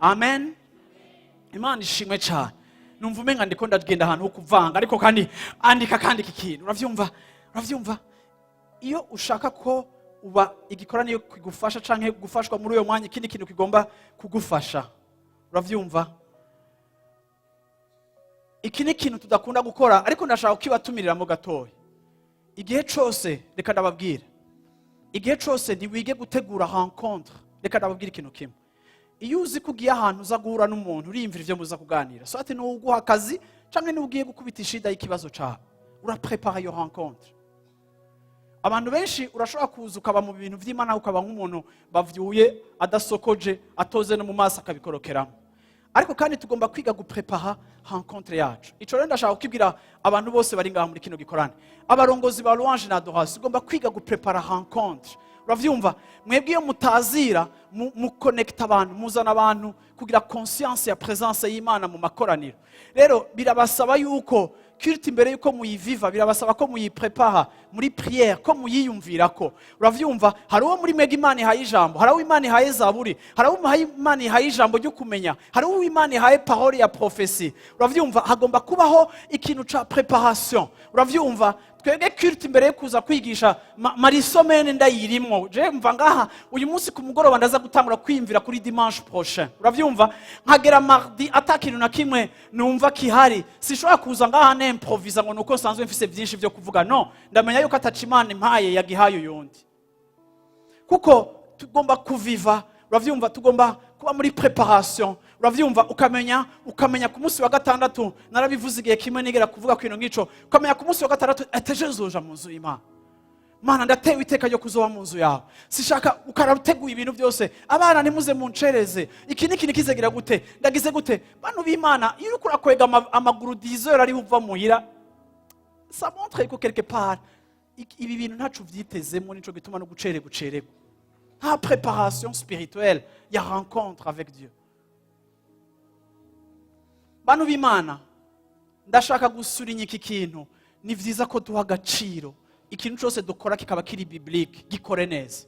amen. Imana ishimwe cyane. Numva umenga ndiko ndagenda ahantu ho kuvanga, ariko kandi andika kandi ikintu uravyumva iyo ushaka ko uba igikorane yo kugufasha canke gufashwa muri uyo mwanya, ikindi kintu kigomba kugufasha, uravyumva. Iki ni kintu tudakunda gukora, ariko ndashaka kibatumirira mu gatoya. Igihe cyose reka ndababwira, igihe cyose ntiwige gutegura rencontre, reka ndababwira ikintu kimwe. Iyo uzi kugiye ahantu uza guhura n'umuntu urimvira ivyo muza kuganira, so ati n'uguha akazi canke n'ugiye gukubita ishida y'ikibazo cyawe, uraprepara iyo rencontre. Abantu benshi urashobora kuza ukaba mu bintu vy'Imana ukaba nk'umuntu bavyuye adasokoje atoze no mu maso akabikorokeramo, ariko kandi tugomba kwiga guprepara rencontre yacu. Ico rero ndashaka kukibwira abantu bose bari ngaha muri kino gikorane, abarongozi ba louange na adoration, tugomba kwiga guprepara rencontre. Uravyumva, mwebwe iyo mutazira mu connect abantu, muzana abantu kugira conscience ya présence y'Imana mu makoraniro. Rero birabasaba yuko culte imbere yuko muyiviva, birabasaba ko muyiprepara muri prière, ko muyiyumvirako. Uravyumva, hari uwo muri mwebwe Imana ihaye ijambo, hari uwo Imana ihaye zaburi, hari uwo Imana ihaye ijambo ryo kumenya, hari uwo Imana ihaye parole ya prophétie. Uravyumva, hagomba kubaho ikintu ca préparation. Uravyumva, twege culte imbere yo kuza kwigisha marisomene ndayirimwo. Je mva ngaha uyu munsi ku mugoroba ndaza gutangura kwimvira kuri dimanche prochain. Uravyumva, nkagera mardi atakintu na kimwe numva kihari, sishobora kuza ngaha ne improvisa ngo nuko sanzwe mfise byinshi byo kuvuga. No, ndamenya yuko atacimana impaye yagihaye yundi, kuko tugomba kuviva. Uravyumva, tugomba kuba muri préparation. Uravyumva, ukamenya ku munsi wa gatandatu, narabivuze igihe kimwe nigera kuvuga kwino ngico, ukamenya ku munsi wa gatandatu eteje nzoja mu nzu y'Imana. Mana ndatewe iteka ryo kuzoba mu nzu yawe, sishaka ukarateguye ibintu byose, abana ntimuze muncereze, iki nikizegira gute, ndagize gute. Bantu b'Imana, iyo uriko urakwega amaguru 10 heures ari uva muhira, ça montre que quelque part ibi bintu ntacu vyitezemo, nico gituma no gucererwa. La préparation spirituelle, il y a rencontre avec Dieu. Bantu b'Imana, ndashaka gusulinya iki kintu, ni vyiza ko duha agaciro ikintu cyose dukora kikaba kiri biblique, gikore neza.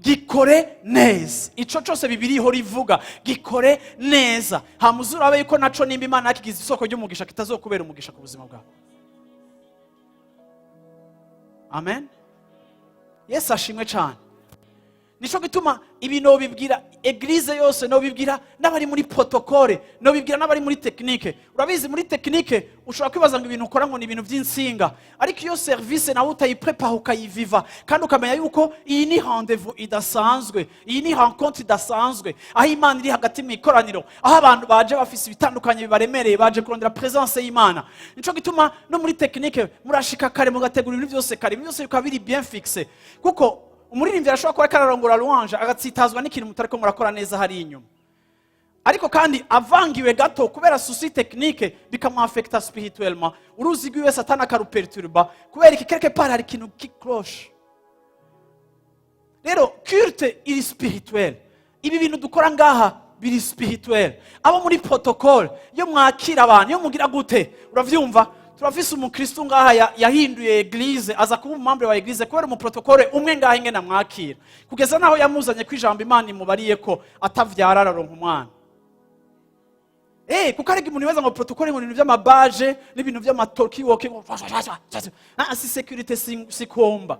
Gikore neza. Ico cyose Bibiliya ihora ivuga, gikore neza. Hamuzura abe yuko naco nimba Imana yakigize isoko ry'umugisha kitazokubera umugisha ku buzima bwawe. Amen. Yesu ashimwe cyane. Nico gituma ibi no bibwira eglise yose, no bibwira n'abari muri protocole, no bibwira n'abari muri technique. Urabizi muri technique ushobora kwibaza ngo ibintu ukora ngo ni ibintu by'insinga, ariko iyo service nawe utayiprepare ukayiviva kandi ukamenya yuko iyi ni rendez-vous idasanzwe, iyi ni rencontre idasanzwe, aho Imana iri hagati mu ikoraniro, aho abantu baje bafise ibitandukanye bibaremereye, baje kurondera presence y'Imana. Nico gituma no muri technique murashika kare mugategura ibintu byose kare, ibintu byose bikaba biri bien fixe, kuko umuririmbyi arashobora kuba kararongora louange agatsitazwa n'ikintu mutariko murakora neza hari inyuma, ariko kandi avangiwe gato kubera souci technique bikamuaffecta spirituellement. Uruzi gwiwe Satana akaruperturba kubera iki quelque part hari ikintu kicloche. Rero culte iri spirituel, ibi bintu dukora ngaha biri spirituel. Abo muri protocole yo mwakira abantu, yo mugira gute, uravyumva? Turafise umukristo ngaha yahinduye eglise, aza kuba umumambre wa eglise kubera mu protocole umwe ngaha ingena mwakira, kugeza naho yamuzanye kwijambo Imana imubariye ko atavyara araronka umwana. Kuko ari umuntu wibaza ngo protocole ngo ibintu by'amabaje n'ibintu by'amatoki woke si security sikomba.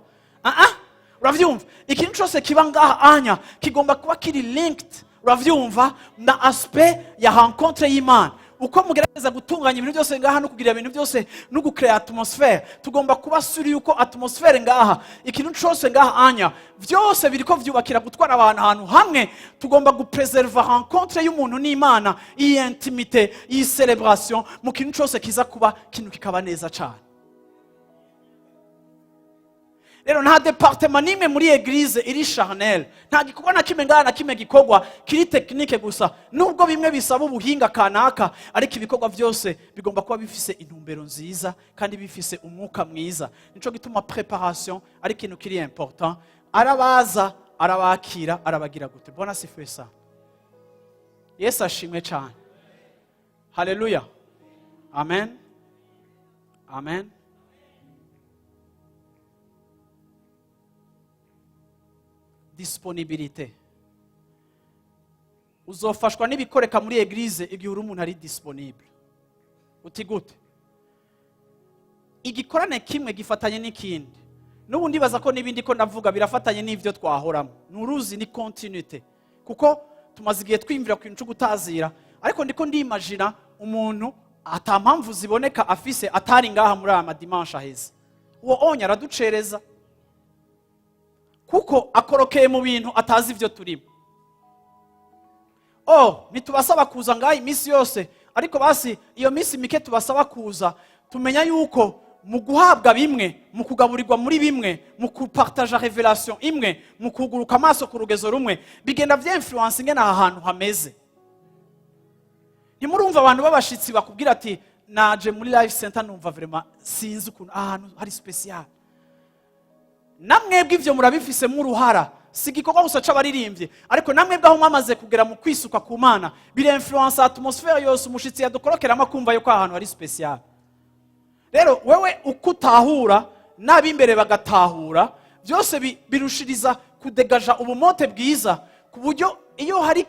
Uravyumva? Ikintu cyose kiba ngaha anya kigomba kuba kiri linked, uravyumva, na aspect ya rencontre y'Imana. Uko mugerageza gutunganya ibintu byose ngaha no kugira ibintu byose no gucreate atmosphere, tugomba kuba suri yuko atmosphere ngaha ikintu cyose ngaha anya byose biriko vyubakira gutwara abantu ahantu hamwe. Tugomba gupreserva rencontre y'umuntu n'Imana, iyi intimité, iyi celebration, mu kintu cyose kiza kuba kintu kikaba neza cyane. Rero nta departement nimwe muri eglise iri charnel, nta gikorwa na kimwe ngaha na kimwe gikorwa kiri technique gusa, nubwo bimwe bisaba ubuhinga kanaka, ariko ibikorwa byose bigomba kuba bifise intumbero nziza kandi bifise umwuka mwiza. Nico gituma préparation ari ikintu kiri important. Arabaza, arabakira, arabagira gute. Bona sifiwe sana. Yesu ashimwe cyane. Haleluya. Amen. Amen. Disponibilité. Uzofashwa n'ibikoreka muri eglise igihe uri umuntu ari disponible. Uti gute? Igikorane kimwe gifatanye n'ikindi. N'ubundi baza ko n'ibindi ko ndavuga birafatanye n'ivyo twahoramo. Nuruzi ni continuité. Kuko tumaze igihe twimvira ku kintu cyo gutazira, ariko ndiko ndimagina umuntu atampamvu ziboneka afise atari ngaha muri aya madimanche aheze. Uwo onya araducereza. Kuko akorokeye mu bintu atazi ivyo turimo. Nitubasaba kuza ngaha imisi yose, ariko basi iyo misi mike tubasaba kuza, tumenya yuko mu guhabwa bimwe, mu kugaburirwa muri bimwe, mu kupartaja revelation imwe, mu kuguruka amaso ku rugezo rumwe, bigenda vy'influence ingena aha hantu hameze. Ntimurumva abantu b'abashitsi bakubwira ati naje muri life center numva vraiment sinzi ukuntu ahantu hari special. Namwebwe ivyo murabifisemo uruhara, si igikorwa gusa c'abaririmbye, ariko namwebwe aho mwamaze kugera mu kwisuka ku Mana bire influence atmosphere yose umushitsi yadukorokeramo kumva yuko ahantu hari special. Rero wewe ukutahura n'abimbere bagatahura, byose birushiriza kudegaja ubumote bwiza, ku buryo iyo hari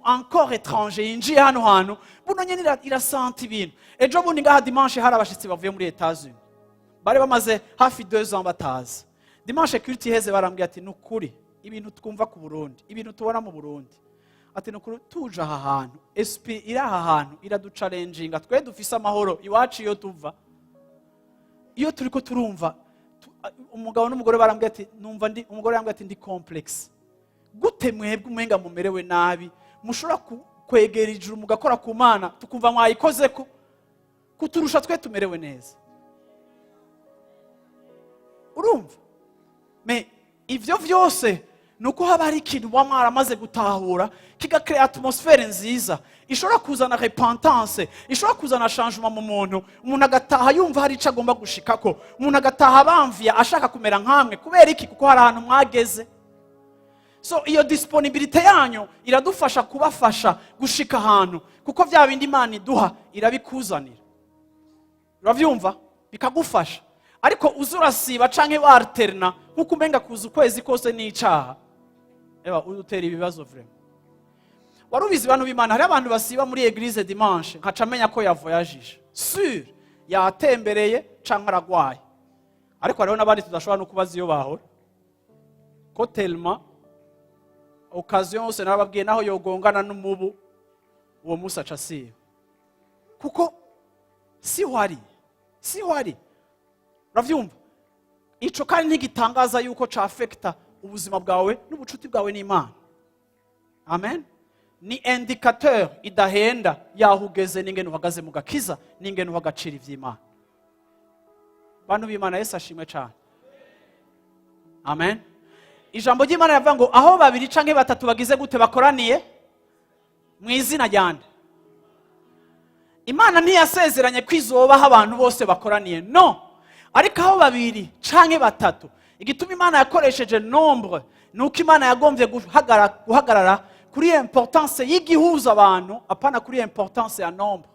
encore étranger yinjiye hano hantu buno nyene irasanta ibintu. Ejo bundi ngaha dimanche hari abashitsi bavuye muri Etats-Unis, bari bamaze hafi 2 ans batazi. Dimanche culte iheze barambwiye ati nukuri ibintu twumva ku Burundi, ibintu tubona mu Burundi, ati nukuri tuje aha hantu esprit iri aha hantu iraduchallenginga, twe dufise amahoro iwacu iyo tuva, iyo turiko turumva umugabo n'umugore barambwiye ati numva umugore yambwiye ati ndi complex. Gute mwebwe umenga mumerewe nabi mushobora kwegera ijuru mugakora ku Mana tukumva mwayikozeko kuturusha twe tumerewe neza? Urumva? Me ivyo vyose nuko haba hari ikintu mwamaze gutahura kigakrea atmosphere nziza ishobora kuzana repentance, ishobora kuzana changement mu muntu. Umuntu agataha yumva hari ico agomba gushikako, umuntu agataha bamvya ashaka kumera nkamwe. Kubera iki? Kuko hari ahantu mwageze. So iyo disponibilité yanyu iradufasha kubafasha gushika ahantu, kuko vya bindi Imana iduha irabikuzanira. Uravyumva? Bikagufasha. ariko uzurasiba canke warterna nkuko umenga kuza ukwezi kose n'icaha, eba udutera ibibazo vraiment. Warubizi bantu b'Imana, hari abantu basiba muri église dimanche nkaca menya ko yavoyagije sur yatembereye canke aragwaye, ariko hariho n'abandi tudashobora no kubaza iyo bahora ko tellement occasion yose narababwiye naho yogongana n'umubu uwo musi aca asiba, kuko si wari uravyumva. Ico kandi ntigitangaza yuko ca affecta ubuzima bwawe n'ubucuti bwawe n'Imana. Amen. Ni indicateur idahenda yaho ugeze n'ingene uhagaze mu gakiza n'ingene uhagacira ivy'Imana. Bantu b'Imana, Yesu ashimwe cyane. Amen. Ijambo ry'Imana yavuga ngo aho babiri canke batatu bagize gute bakoraniye mu izina ryande. Imana ntiyasezeranye ko izobaho abantu bose bakoraniye, no. Ariko aho babiri canke batatu, igituma Imana yakoresheje nombre nuko Imana yagombye guhagarara kuri importance y'igihuza abantu, apana kuri importance ya nombre.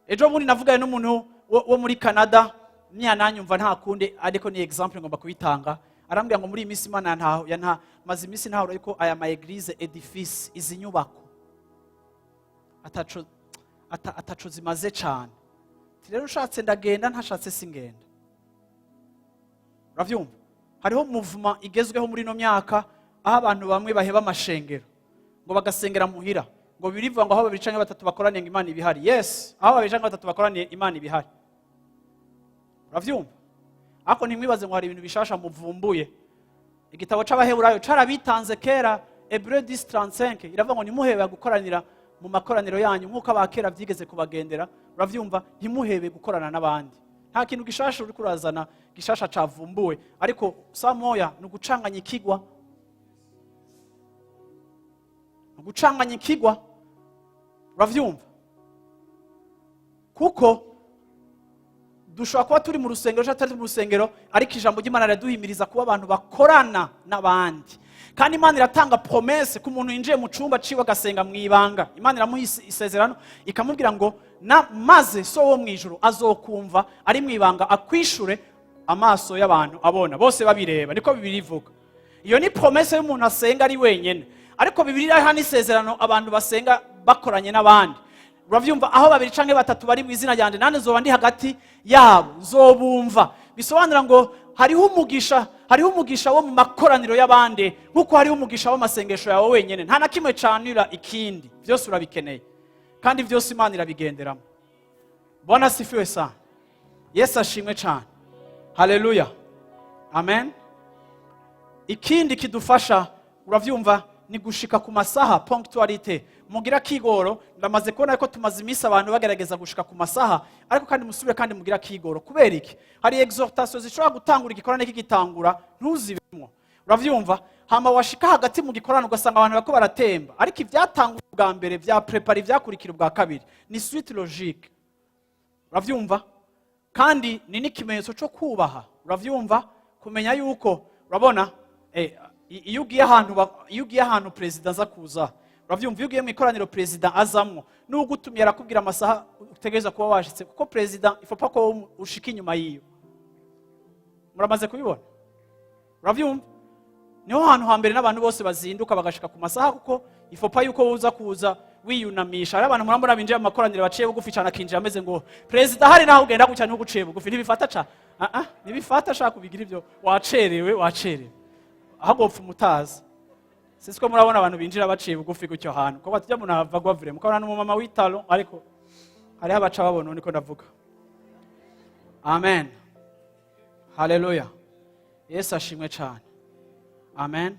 Ejo muri navuganye n'umuntu wo muri Canada, nanyumva nta kundi, ariko ni example ngomba kubitanga. Arambwira ngo muri iyi minsi Imana nta maze iminsi ntaho ariko aya ma église edifice izi nyubako ataco zimaze cyane. Rero ushatse ndagenda, ntashatse singenda. Uravyumva? Hariho movement igezweho muri no myaka aho abantu bamwe baheba amashengero ngo bagasengera muhira, ngo birivuga ngo aho babiri canke batatu bakoraniye ngo Imana ibihari. Yes, aho babiri canke batatu bakoraniye Imana ibihari. Uravyumva? Ako ntimwibaze ngo hari ibintu bishasha muvumbuye. Igitabo c'Abaheburayo carabitanze kera, Hébreux 10:35 iravuga ngo nimuhebe gukoranira mu makoraniro yanyu nkuko abakera vyigeze kubagendera. Uravyumva? Ntimuhebe gukorana n'abandi. Nta kintu gishasha uri kurazana gishasha cavumbuwe, ariko samoya nugucanganya ikigwa. Nugucanganya ikigwa. Uravyumva? Kuko dushobora kuba turi mu rusengero cyangwa tutari mu rusengero, ariko ijambo ry'Imana riraduhimiriza kuba abantu bakorana n'abandi. Kandi Imana iratanga promesse ku muntu yinjiye mu cumba ciwe agasenga mu ibanga. Imana iramuha isezerano ikamubwira ngo maze so wo mwijuru azokumva ari mu ibanga akwishure amaso y'abantu abona bose babireba. Niko Bibiliya ivuga. Iyo ni promesse y'umuntu asenga ari wenyene. Ariko Bibiliya iraha n'isezerano abantu basenga bakoranye n'abandi. Uravyumva? Aho babiri canke batatu bari mu izina ryanje nane nzoba ndi hagati yabo, nzobumva. Bisobanura ngo hariho umugisha wo mu makoraniro y'abandi nkuko hariho umugisha w'amasengesho yawe wenyene. Nta na kimwe canira ikindi, byose urabikeneye kandi byose Imana irabigenderamo. Bwana sifiwe sana. Yesu ashimwe cyane. Haleluya. Amen. Ikindi kidufasha, uravyumva, ni gushika ku masaha, punctualité. Mugira kigoro, ndamaze kubona ko tumaze iminsi abantu bagerageza gushika ku masaha, ariko kandi musubire kandi mugira kigoro. Kubera iki? Hari exhortation zishobora gutangura igikorane kigitangura ntuzibemo. Uravyumva? Hama washika hagati mu gikorane ugasanga abantu bako baratemba, ariko ivyatangura bwa mbere vya prepare vyakurikira bwa kabiri ni suite logique. Uravyumva? Kandi ni n'ikimenyetso cyo kubaha. Uravyumva? Kumenya yuko urabona iyo ugiye ahantu president aza kuza, uravyumva, iyo ugiye mu ikoraniro president azamwo n'ugutumye arakubwira amasaha utegereza kuba washitse, kuko president ifopa ko ushika inyuma yiyo. Muramaze kubibona? Uravyumva? Niho hantu hambere n'abantu bose bazinduka bagashika ku masaha, kuko ifopa yuko uza kuza wiyunamisha. Ari abantu murambona binjiye mu makoraniro baciye bugufi cyane akinjira ameze ngo president hari naho ugenda gucya n'uguciye bugufi. Ntibifata ca ntibifata shaka kubigira ivyo, wacerewe ahubwo upfa umutazi. Sisiko murabona abantu binjira baciye bugufi gutyo hantu ko batujya umuntu avagwa vire mukabona n'umumama w'italo, ariko hari abaca babona niko ndavuga. Amen. Haleluya. Yesu ashimwe cyane. Amen.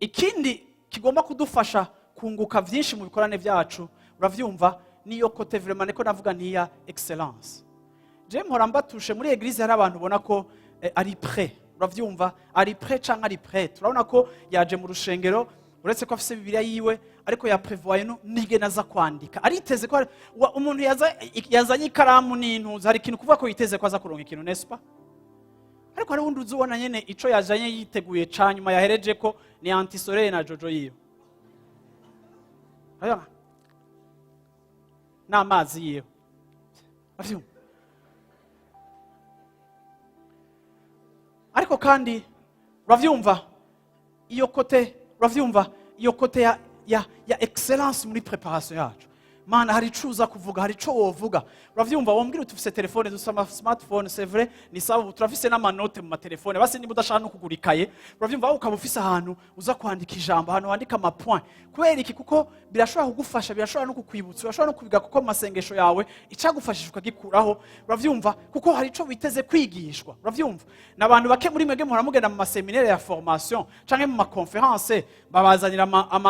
Ikindi kigomba kudufasha kunguka vyinshi mu bikorane vyacu, uravyumva, niyo kote vraiment niko navuga ntiya excellence. Je mpora mbatushe muri eglise hari abantu ubona ko ari prêt. Uravyumva? Ari prêt canke ari prêt. Turabona ko yaje mu rushengero, uretse ko afise Bibiliya yiwe, ariko ya prevoye nige naza kwandika. Ariteze ko umuntu yazanye ikaramu n'intuza, hari ikintu kuvuga ko yiteze ko aza kuronka ikintu, n'est-ce pas? Ariko hari wundi uzubona nyene ico yajanye yiteguye canyuma yahereje ko ni antisore na jojo yiyo. n'amazi yiwe. Uravyumva? Ariko kandi uravyumva iyo kote ya excellence muri preparation yacu. Mana hari icuza kuvuga, hari ico wovuga. Uravyumva wombwira utufise telefone dusama smartphone, c'est vrai, ni sawa turafise n'amanote mu matelefone. Basi niba udashaka no kugurikaye, uravyumva ukaba ufise ahantu uza kwandika ijambo, ahantu wandika ama point. Kubera iki kuko birashobora kugufasha, birashobora no kukwibutsa, birashobora no kubiga kuko masengesho yawe icagufashije ukagikuraho. Uravyumva kuko hari ico biteze kwigishwa. Uravyumva? Nabantu bake muri mwege muhora mugenda mu maseminaire ya formation canke mu ma conference babazanira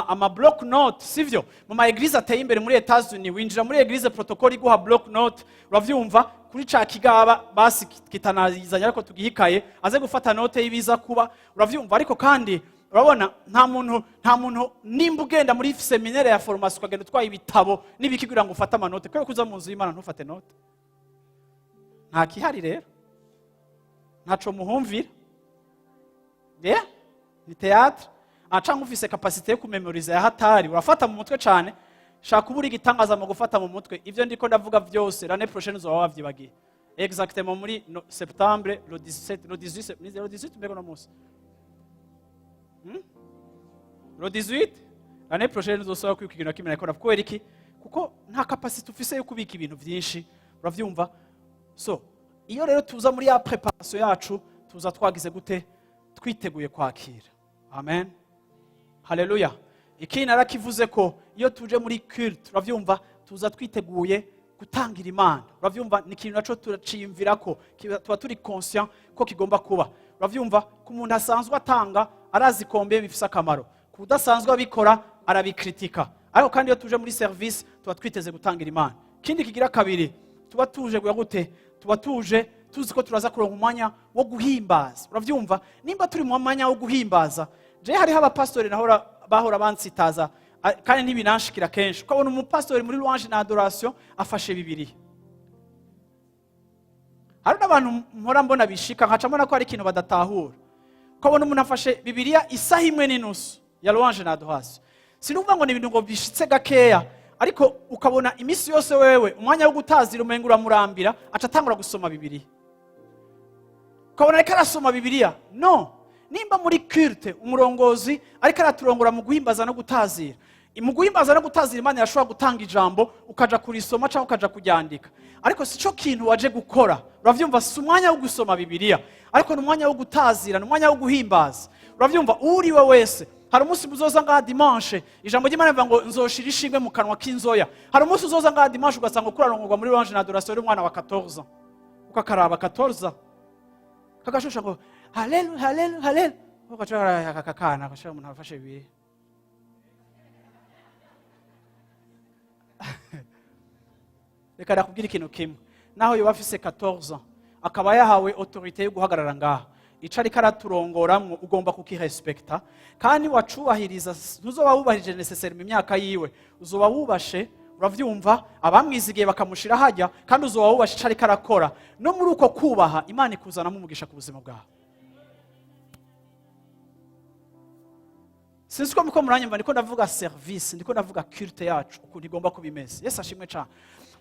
ama block note, sivyo? Mu ma église ateye imbere muri Etats-Unis winjira muri église protocole iguha block note. Uravyumva kuri ca kigaba basi kitanazizanya ariko tugihikaye aze gufata note yibiza kuba. Uravyumva ariko kandi urabona nta muntu nimba ugenda muri seminaire ya formation ukagenda utwaye ibitabo n'ibiki kugira ngo ufate amanote kwe kuza mu nzu y'Imana ntufate note. Nta kihari rero. Ntaco muhumvira. Ni théâtre. Acanga ufise capacité yo kumemoriza ya hatari urafata mu mutwe cyane. Shaka uburi gitangaza mu gufata mu mutwe. Ivyo ndiko ndavuga byose l'année prochaine uzoba wavyibagiye. Exactement muri septembre le 18 mbego no musi. Le 18 l'année prochaine uzosoba kwikigina kimwe nakora kubera iki kuko nta capacité ufise yo kubika ibintu byinshi. Uravyumva? So iyo rero tuza muri ya préparation yacu tuza twagize gute twiteguye kwakira. Amen. Haleluya. Iki narakivuze ko iyo tuje muri culte uravyumva tuza twiteguye gutangira Imana. Uravyumva ni ikintu naco turaciyumvira ko tuba turi conscient ko kigomba kuba. Uravyumva ku muntu asanzwe atanga arazi kombe bifise akamaro. Kudasanzwe abikora arabikritika. Ariko kandi iyo tuje muri service tuba twiteze gutangira Imana. Kindi kigira kabiri tuba tuje gute tuba tuje tuzi ko turaza kuronka umwanya wo guhimbaza. Uravyumva nimba turi mu mwanya wo guhimbaza je hari haba pastor bahora bansitaza kandi ntibinanshikira kenshi ukabona umupastori muri louange na adoration afashe Bibiliya. Hari n'abantu mpora mbona bishika nkaca mbona ko hari ikintu badatahura. Ukabona umuntu afashe Bibiliya isaha imwe n'inusu ya louange na adoration. Sinumva ngo ni ibintu ngo bishitse gakeya ariko ukabona imisi yose wewe umwanya wo gutazira umenga uramurambira aca atangura gusoma Bibiliya. Ukabona reka arasoma Bibiliya. No. Nimba muri culte umurongozi ariko araturongora mu guhimbaza no gutazira. Mu guhimbaza no gutazira Imana yashobora gutanga ijambo ukaja kurisoma cyangwa ukaja kuryandika. Ariko sico kintu waje gukora. Uravyumva si umwanya wo gusoma Bibiliya ariko n'umwanya wo gutazira, n'umwanya wo guhimbaza. Uravyumva uriwe wese. Hari umunsi muzoza ngaha dimanche ijambo ry'Imana rivuga ngo nzoshira ishimwe mu kanwa k'inzoya. Hari umunsi uzoza ngaha dimanche ugasanga kurarongorwa muri louange na adoration y'umwana wa 14. Ukakaraba 14. Kagashusha ngo haleluya haleluya haleluya ukachara kakakana kashara umuntu afashe Bibiliya. Reka nakubwira ikintu kimwe naho yo bafise 14 akaba yahawe autorité yo guhagarara ngaha icari karaturongoramwo ugomba kukirespecta kandi wacubahiriza ntuzoba wubahirije necessaire mu myaka yiwe uzoba wubashe. Uravyumva abamwizigiye bakamushira hajya kandi uzoba wubashe icari karakora no muri uko kubaha Imana ikuzanamo umugisha ku buzima bwawe. Sinzi ko muko muranyumva ndiko ndavuga service ndiko ndavuga culte yacu ukuntu igomba kubimeze. Yesu ashimwe cyane.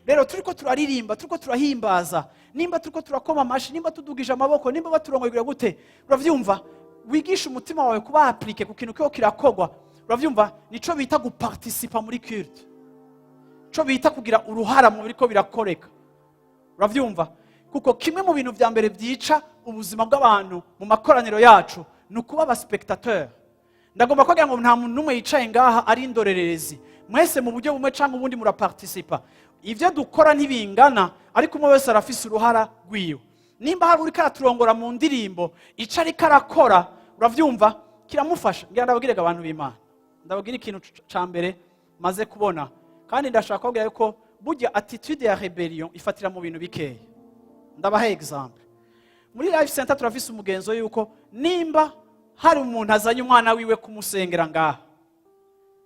Rero turiko turaririmba turiko turahimbaza nimba turiko turakoma amashi nimba tudugije amaboko nimba baturongogira gute uravyumva wigisha umutima wawe kuba appliquer ku kintu cyo kirakogwa. Uravyumva nico bita guparticipa muri culte. Cyo bita kugira uruhara mu biriko birakoreka. Uravyumva kuko kimwe mu bintu vya mbere byica ubuzima bw'abantu mu makoraniro yacu nukuba aba spectateur. Ndagomba kugira ngo nta muntu numwe yicaye ngaha ari indorererezi. Mwese mu buryo bumwe cyangwa ubundi muraparticipa. Ivyo dukora ntibingana ariko umwe wese arafise uruhara rwiwe. Nimba hari uri karaturongora mu ndirimbo icari karakora uravyumva kiramufasha. Ngira ndabagirega abantu b'Imana. Ndabagira ikintu ca mbere maze kubona kandi ndashaka kubwira yuko burya attitude ya rebellion ifatira mu bintu bikeye. Ndabaha example. Muri life center turafise umugenzo yuko nimba hari umuntu azanye umwana wiwe kumusengera ngaha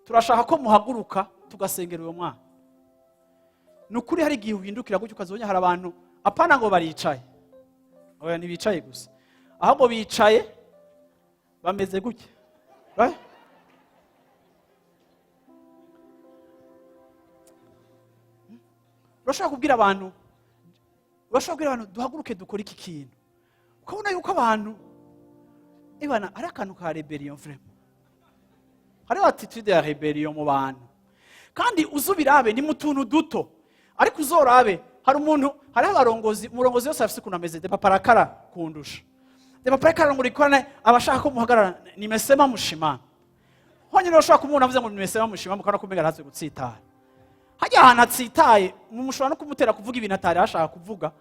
turashaka ko muhaguruka tugasengera uwo mwana. Nukuri hari igihe uhindukira gutyo ukazonya hari abantu apana ngo baricaye. Oya ntibicaye gusa. Ahubwo bicaye bameze gutya. Right? urashobora kubwira abantu duhaguruke dukora iki kintu, ukabona yuko abantu ibana ari akantu ka rebellion vraiment, hariho attitude ya rebellion mu bantu, kandi uzubirabe ni mu tuntu duto, ariko uzorabe hariho abarongozi, umurongozi wese afise ukuntu ameze. Papa arakara kundusha, papa arakara ngo rikorane abashaka ko muhagarara, nimesema mushima honyine urashobora kumubona avuze ngo nimesema mushima, mukabona ko umenga arazi gutsitara. Hajya ahantu atsitaye mushobora no kumutera kuvuga ibintu atari ashaka kuvuga,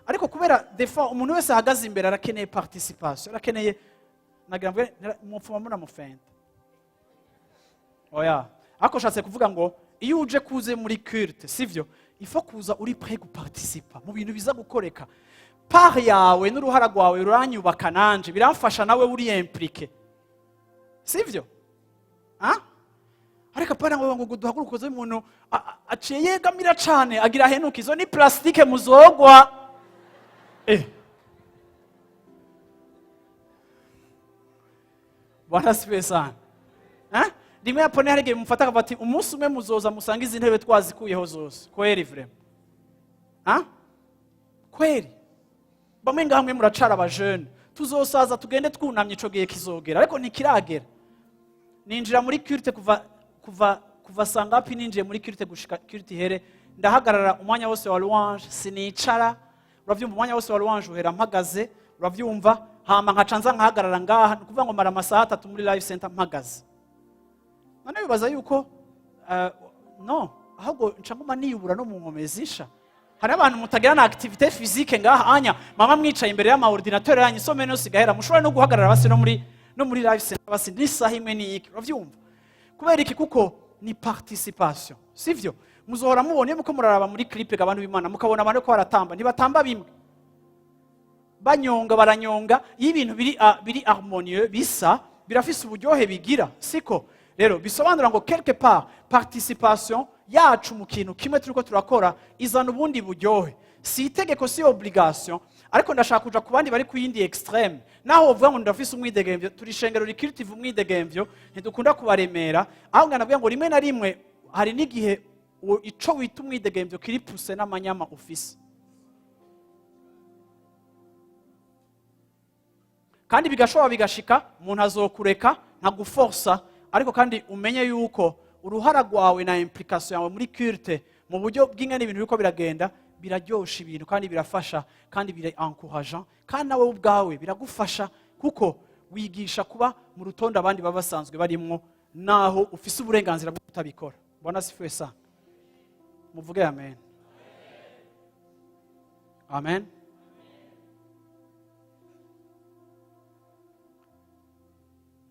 ariko kubera defa umuntu wese ahagaze imbere arakeneye participation, arakeneye nagira ngo mupfuma muna mufenda oya. Ariko shatse kuvuga ngo iyo uje kuze muri culte, sivyo, ifo kuza uri prêt guparticipa mu bintu biza gukoreka. Part yawe n'uruhara rwawe ruranyubaka nanje, biramfasha nawe uri impliqué, sivyo? Ariko pana ngo duhaguruke zo umuntu aciye yegamira cyane agira henuka, izo ni plastike muzogwa. Bwana sifiwe sana. Rimwe yapone harige mufata bati umunsi umwe muzoza musanga izi ntebe twazikuyeho zose. Kweri vraiment. Kweri. Bamwe ngahamwe muracara abajene. Tuzosaza tugende twunamye ico gihe kizogera, ariko ntikiragera. Ninjira muri culte kuva sangapi, ninjiye muri culte gushika culte here, ndahagarara umwanya wose wa louange, sinicara. Uravyumva umwanya wose wa louange uhera mpagaze, uravyumva, hama nkacanza nkahagarara ngaha, kuvuga ngo mara amasaha 3 muri live center mpagaze. None bibaza yuko no, ahubwo ncanguma niyubura no mu nkomezisha. Hari abantu mutagira na activité physique ngaha anya, mama mwicaye imbere y'ama ordinateur yanyu, some no sigahera, mushobora no guhagarara basi no muri live center basi n'isaha imwe n'iki, uravyumva? Kubera iki? Kuko ni participation, sivyo? Muzohora mubone muko muraraba muri clip abantu b'Imana, mukabona abantu ko baratamba, ntibatamba bimwe, banyonga baranyonga, iyo ibintu biri harmonieux bisa, birafise uburyohe bigira, siko? Rero bisobanura ngo quelque part participation yacu mu kintu kimwe turiko turakora izana ubundi buryohe. Si itegeko, si obligation, ariko ndashaka kuja ku bandi bari ku yindi extreme, naho uvuga ngo ndafise umwidegemvyo, turi shengero rikiritive umwidegemvyo, ntidukunda kubaremera, aho nganavuga ngo rimwe na rimwe hari n'igihe ico wita umwidegemvyo kiri puse n'amanyama ufise, kandi bigashobora bigashika umuntu azokureka ntaguforsa, ariko kandi umenye yuko uruhara rwawe na implication yawe muri culte mu buryo bw'ingene ibintu biko biragenda biraryosha ibintu, kandi birafasha, kandi bira encourageant, kandi nawe ubwawe biragufasha, kuko wigisha kuba mu rutonde abandi baba basanzwe barimwo, naho ufise uburenganzira bwo kutabikora. Bwana sifiwe sana. Muvuge amen. Amen.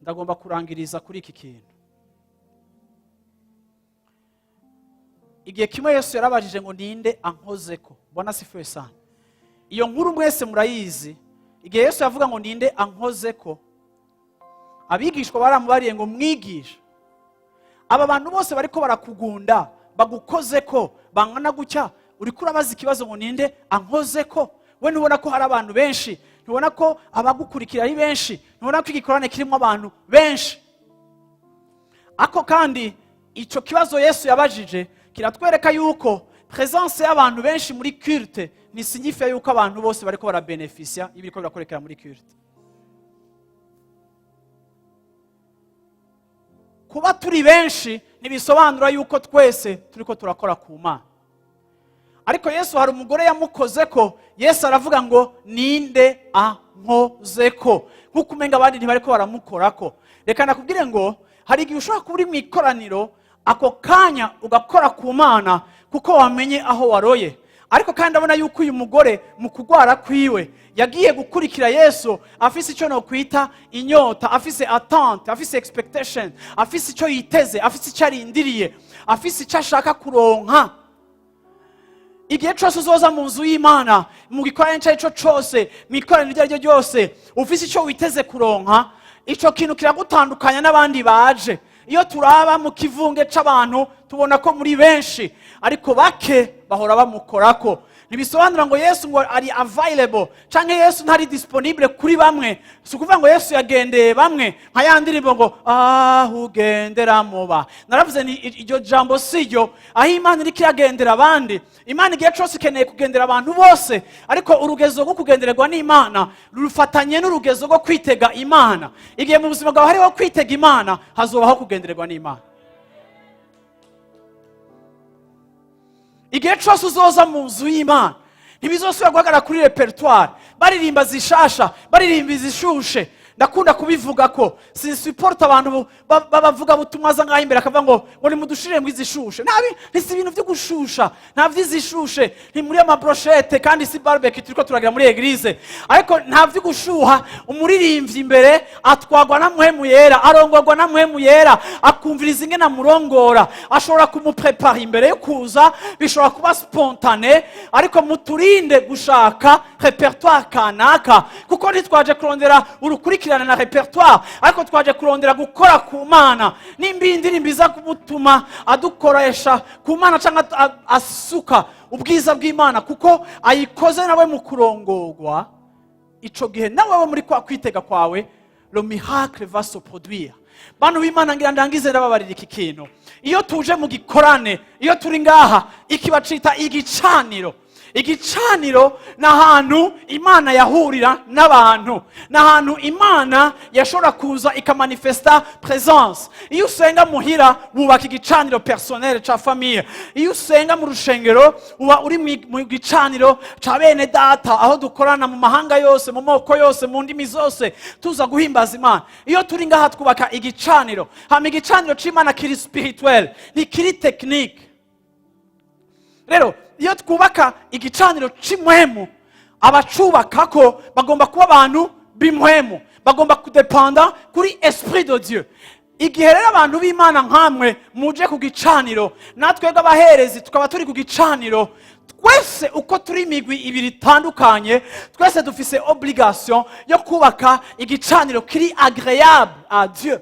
Ndagomba kurangiriza kuri iki kintu. Igihe kimwe Yesu yarabajije ngo ninde ankozeko. Bwana sifiwe sana. Iyo nkuru mwese murayizi. Igihe Yesu yavuga ngo ninde ankozeko, abigishwa baramubariye ngo mwigisha, aba bantu bose bariko barakugunda bagukozeko bangana gutya, uriko urabaza ikibazo ngo ninde ankozeko. We ntubona ko hari abantu benshi, ntubona ko abagukurikira ari benshi, ntubona ko igikorane kirimo abantu benshi. Ako kandi ico kibazo Yesu yabajije kiratwereka yuko presence y'abantu benshi muri culte ni signifie yuko abantu bose bariko barabeneficia ibiriko birakorekera muri culte. Kuba turi benshi nibisobanura yuko twese turiko turakora ku Mana. Ariko Yesu hari umugore yamukozeko, Yesu aravuga ngo ninde ankozeko, nkuko umenga abandi ntibariko baramukorako. Reka nakubwire ngo hari igihe ushobora kuba uri mu ikoraniro, ako kanya ugakora ku Mana kuko wamenye aho waroye. Ariko kandi abona yuko uyu mugore mu kugwara kwiwe yagiye gukurikira Yesu, afise icyo no kwita inyota, afise attente, afise expectation, afise icyo yiteze, afise icyo arindiriye, afise icyo ashaka kuronka. Igihe cyose uzoza mu nzu y'Imana, mu gikorane cyo cyose, mu ikorane ryo ryose, ufise icyo witeze kuronka, ico kintu kiragutandukanya n'abandi baje. Iyo turaba mu kivunge c'abantu tubona ko muri benshi, ariko bake bahora bamukorako, ntibisobanura ngo Yesu ngo ari available canke Yesu ntari disponible kuri bamwe. Si ukuvuga ngo Yesu yagendeye bamwe nka ya ndirimbo ngo ugendera muba. Naravuze ni iryo jambo siryo, aho Imana iriko iragendera abandi. Imana igihe cose ikeneye kugendera abantu bose, ariko urugezo rwo kugendererwa n'Imana rufatanye n'urugezo rwo kwitega Imana. Igihe mu buzima bwawe hariho kwitega Imana, hazobaho kugendererwa n'Imana. Igihe cose uzoza mu nzu y'Imana, ntibizosubira guhagarara kuri repertoire baririmba zishasha, baririmba izishushe. Ndakunda kubivuga ko sinsupport abantu bavuga butumwaza ngaho imbere akavuga ngo nimudushire mu izishushe. Ntisi ibintu byo gushusha, nta vyizishushe, ni muri ama brochette kandi si barbecue turiko turagira muri eglise. Ariko nta vyo gushuha, umuririmbyi imbere atwagwa na muhemu yera, arongorwa na muhemu yera, akumviriza ingene amurongora, ashobora kumuprepara imbere yo kuza, bishobora kuba spontane, ariko muturinde gushaka repertoire kanaka, kuko ntitwaje kurondera urukurikirane na repertoire, ariko twaje kurondera gukora ku Mana. Nimba indirimbo iza kumutuma adukoresha ku Mana cyangwa asuka ubwiza bw'Imana, kuko ayikoze nawe mu kurongorwa, ico gihe nawe muri kwa kwitega kwawe le miracle va se produire. Bantu b'Imana ngira ndangize ndababarira iki kintu. Iyo tuje mu gikorane, iyo turi ngaha, ikibacita igicaniro. Igicaniro na hantu Imana yahurira n'abantu, na hantu Imana yashobora kuza ikamanifesta présence. Iyo usenga muhira wubaka igicaniro personnel ca famille. Iyo usenga mu rushengero uba uri mu gicaniro ca bene data, aho dukorana mu mahanga yose, mu moko yose, mu ndimi zose, tuza guhimbaza Imana. Iyo turi ngaha twubaka igicaniro, hama igicaniro c'Imana kiri spirituel, ni kiri technique. Rero iyo twubaka igicaniro c'imwemu, abacubaka ko bagomba kuba abantu b'imwemu, bagomba kudependa kuri esprit de Dieu. Igihe rero abantu b'Imana nkamwe muje ku gicaniro, natwe abaherezi tukaba turi ku gicaniro, twese uko turi imigwi ibiri itandukanye, twese dufise obligation yo kubaka igicaniro kiri agréable à Dieu.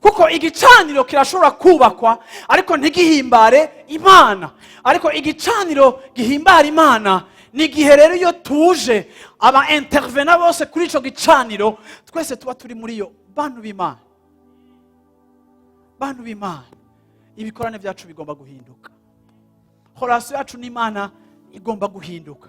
Kuko igicaniro kirashobora kubakwa ariko ntigihimbare Imana, ariko igicaniro gihimbara Imana ni gihe rero iyo tuje aba intervenant bose kuri ico gicaniro, twese tuba turi muri yo bantu b'Imana. Bantu b'Imana, ibikorane byacu bigomba guhinduka, relation yacu n'Imana igomba guhinduka.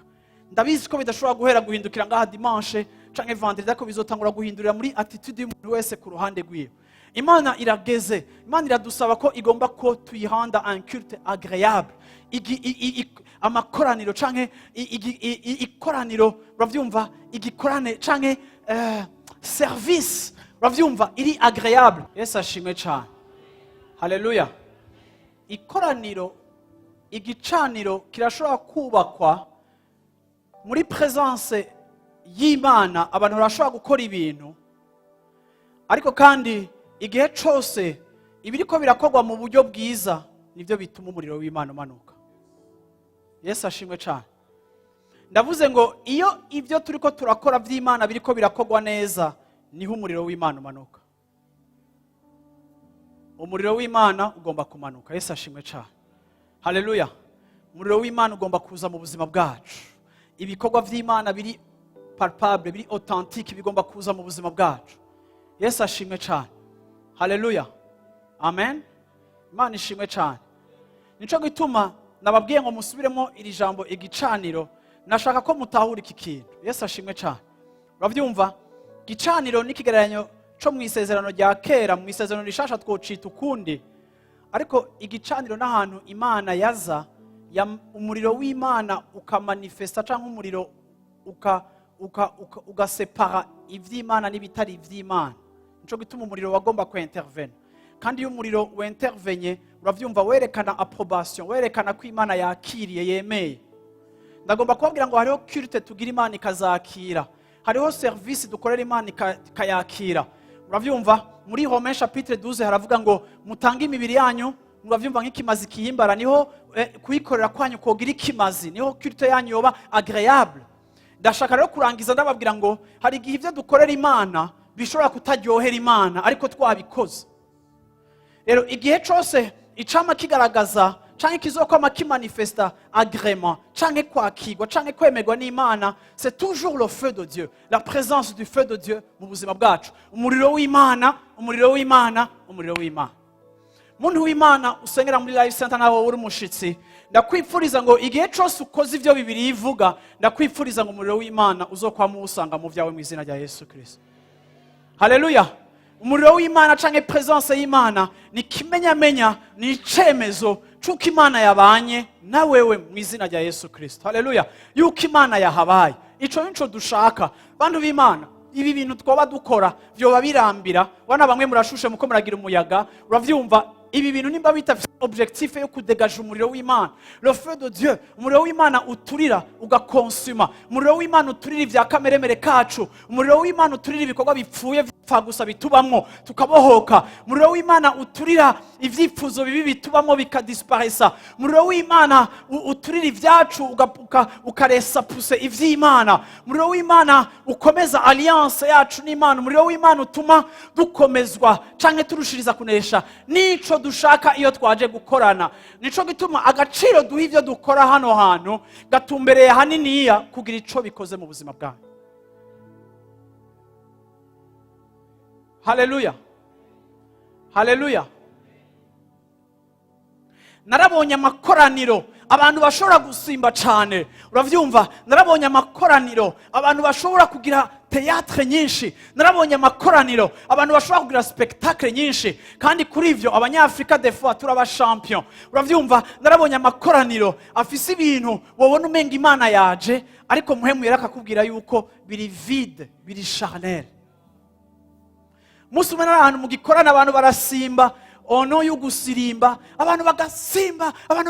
Ndabizi ko bidashobora guhera guhindukira ngaha dimanche canke vendredi, ariko bizotangura guhindurira muri attitude y'umuntu wese ku ruhande rwiwe. Imana irageze, Imana iradusaba ko igomba ko tuyihanda un culte agréable. Amakoraniro canke ikoraniro, uravyumva, igikorane canke service, uravyumva, iri agréable. Yesu ashimwe cyane. Haleluya. Ikoraniro, igicaniro kirashobora kubakwa muri présence y'Imana, abantu barashobora gukora ibintu, ariko kandi igihe cose ibiriko birakorwa mu buryo bwiza nivyo bituma umuriro w'Imana umanuka. Yesu ashimwe cyane. Ndavuze ngo iyo ivyo turiko turakora vy'Imana biriko birakorwa neza, niho umuriro w'Imana umanuka. Umuriro w'Imana ugomba kumanuka. Yesu ashimwe cyane. Haleluya. Umuriro w'Imana ugomba kuza mu buzima bwacu. Ibikorwa vy'Imana biri palpable, biri authentique, bigomba kuza mu buzima bwacu. Yesu ashimwe cyane. Haleluya. Amen. Imana ishimwe cyane. Nico gituma nababwiye ngo musubiremo iri jambo igicaniro, nashaka ko mutahura iki kintu. Yesu ashimwe cyane. Uravyumva? Gicaniro ni kigereranyo cyo mu isezerano rya kera, mu isezerano rishasha twocita ukundi. Ariko igicaniro n'ahantu Imana yaza, umuriro w'Imana ukamanifesta cyangwa umuriro ugasepara ivy'Imana n'ibitari ivy'Imana. Nico gituma umuriro wagomba ku intervene. Kandi iyo umuriro wintervenye, uravyumva, werekana approbation, werekana ko Imana yakiriye, yemeye. Ndagomba kubabwira ngo hariho culte tugira Imana ikazakira, hariho service dukorera Imana ikayakira. Uravyumva, muri Romains chapitre 12 haravuga ngo mutange imibiri yanyu, uravyumva, nk'ikimazi kihimbara, niho kuyikorera kwanyu kogira ikimazi, niho culte yanyu yoba agréable. Ndashaka rero kurangiza ndababwira ngo hari igihe ivyo dukorera Imana bishobora kutaryohera Imana, ariko twabikoze. Rero igihe cose icama kigaragaza canke kizokwama kimanifesta agrément, canke kwakirwa, canke kwemerwa n'Imana, c'est toujours le feu de Dieu, la présence du feu de Dieu mu buzima bwacu. Umuriro w'Imana, umuriro w'Imana, umuriro w'Imana. Muntu w'Imana usengera muri Life Center nawe uri umushitsi, ndakwipfuriza ngo igihe cyose ukoze ivyo Bibiliya ivuga, ndakwipfuriza ngo umuriro w'Imana uzokwama usanga mu vyawe mu izina rya Yesu Kristo. Haleluya. Umuriro w'Imana canke presence y'Imana ni kimenyamenya, ni icemezo c'uko Imana yabanye na wewe mu izina rya Yesu Kristo. Haleluya. Yuko Imana yahabaye. Ico nico dushaka. Bantu b'Imana, ibi bintu twoba dukora vyoba birambira. Wana bamwe murashushe muko muragira umuyaga, uravyumva ibi bintu nimba bitafite objectif yo kudegaje umuriro w'Imana. Le feu de Dieu, umuriro w'Imana uturira ugakonsuma. Umuriro w'Imana uturira ivya kameremere kacu. Umuriro w'Imana uturira ibikorwa bipfuye bipfa gusa bitubamwo tukabohoka. Umuriro w'Imana uturira ivyifuzo bibi bitubamwo bikadisparesa. Umuriro w'Imana uturira ivyacu ukaresa puse ivy'Imana. Umuriro w'Imana ukomeza alliance yacu n'Imana. Umuriro w'Imana utuma dukomezwa canke turushiriza kunesha. Nico dushaka iyo twaje gukorana. Nico gituma agaciro duha ivyo dukora hano hantu gatumbereye haniniya kugira ico bikoze mu buzima bwawe. Haleluya. Haleluya. Narabonye amakoraniro abantu bashobora gusimba cyane. Uravyumva? Narabonye amakoraniro abantu bashobora kugira théâtre nyinshi. Narabonye amakoraniro abantu bashobora kugira spectacle nyinshi. Kandi kuri ivyo abanyafrika des fois turaba champion. Uravyumva? Narabonye amakoraniro afise ibintu wobona umenga Imana yaje ariko muhemu yarakakubwira yuko biri vide, biri charnel. Musi umwe n'ahantu mu gikorana abantu barasimba, ono y'ugusirimba, abantu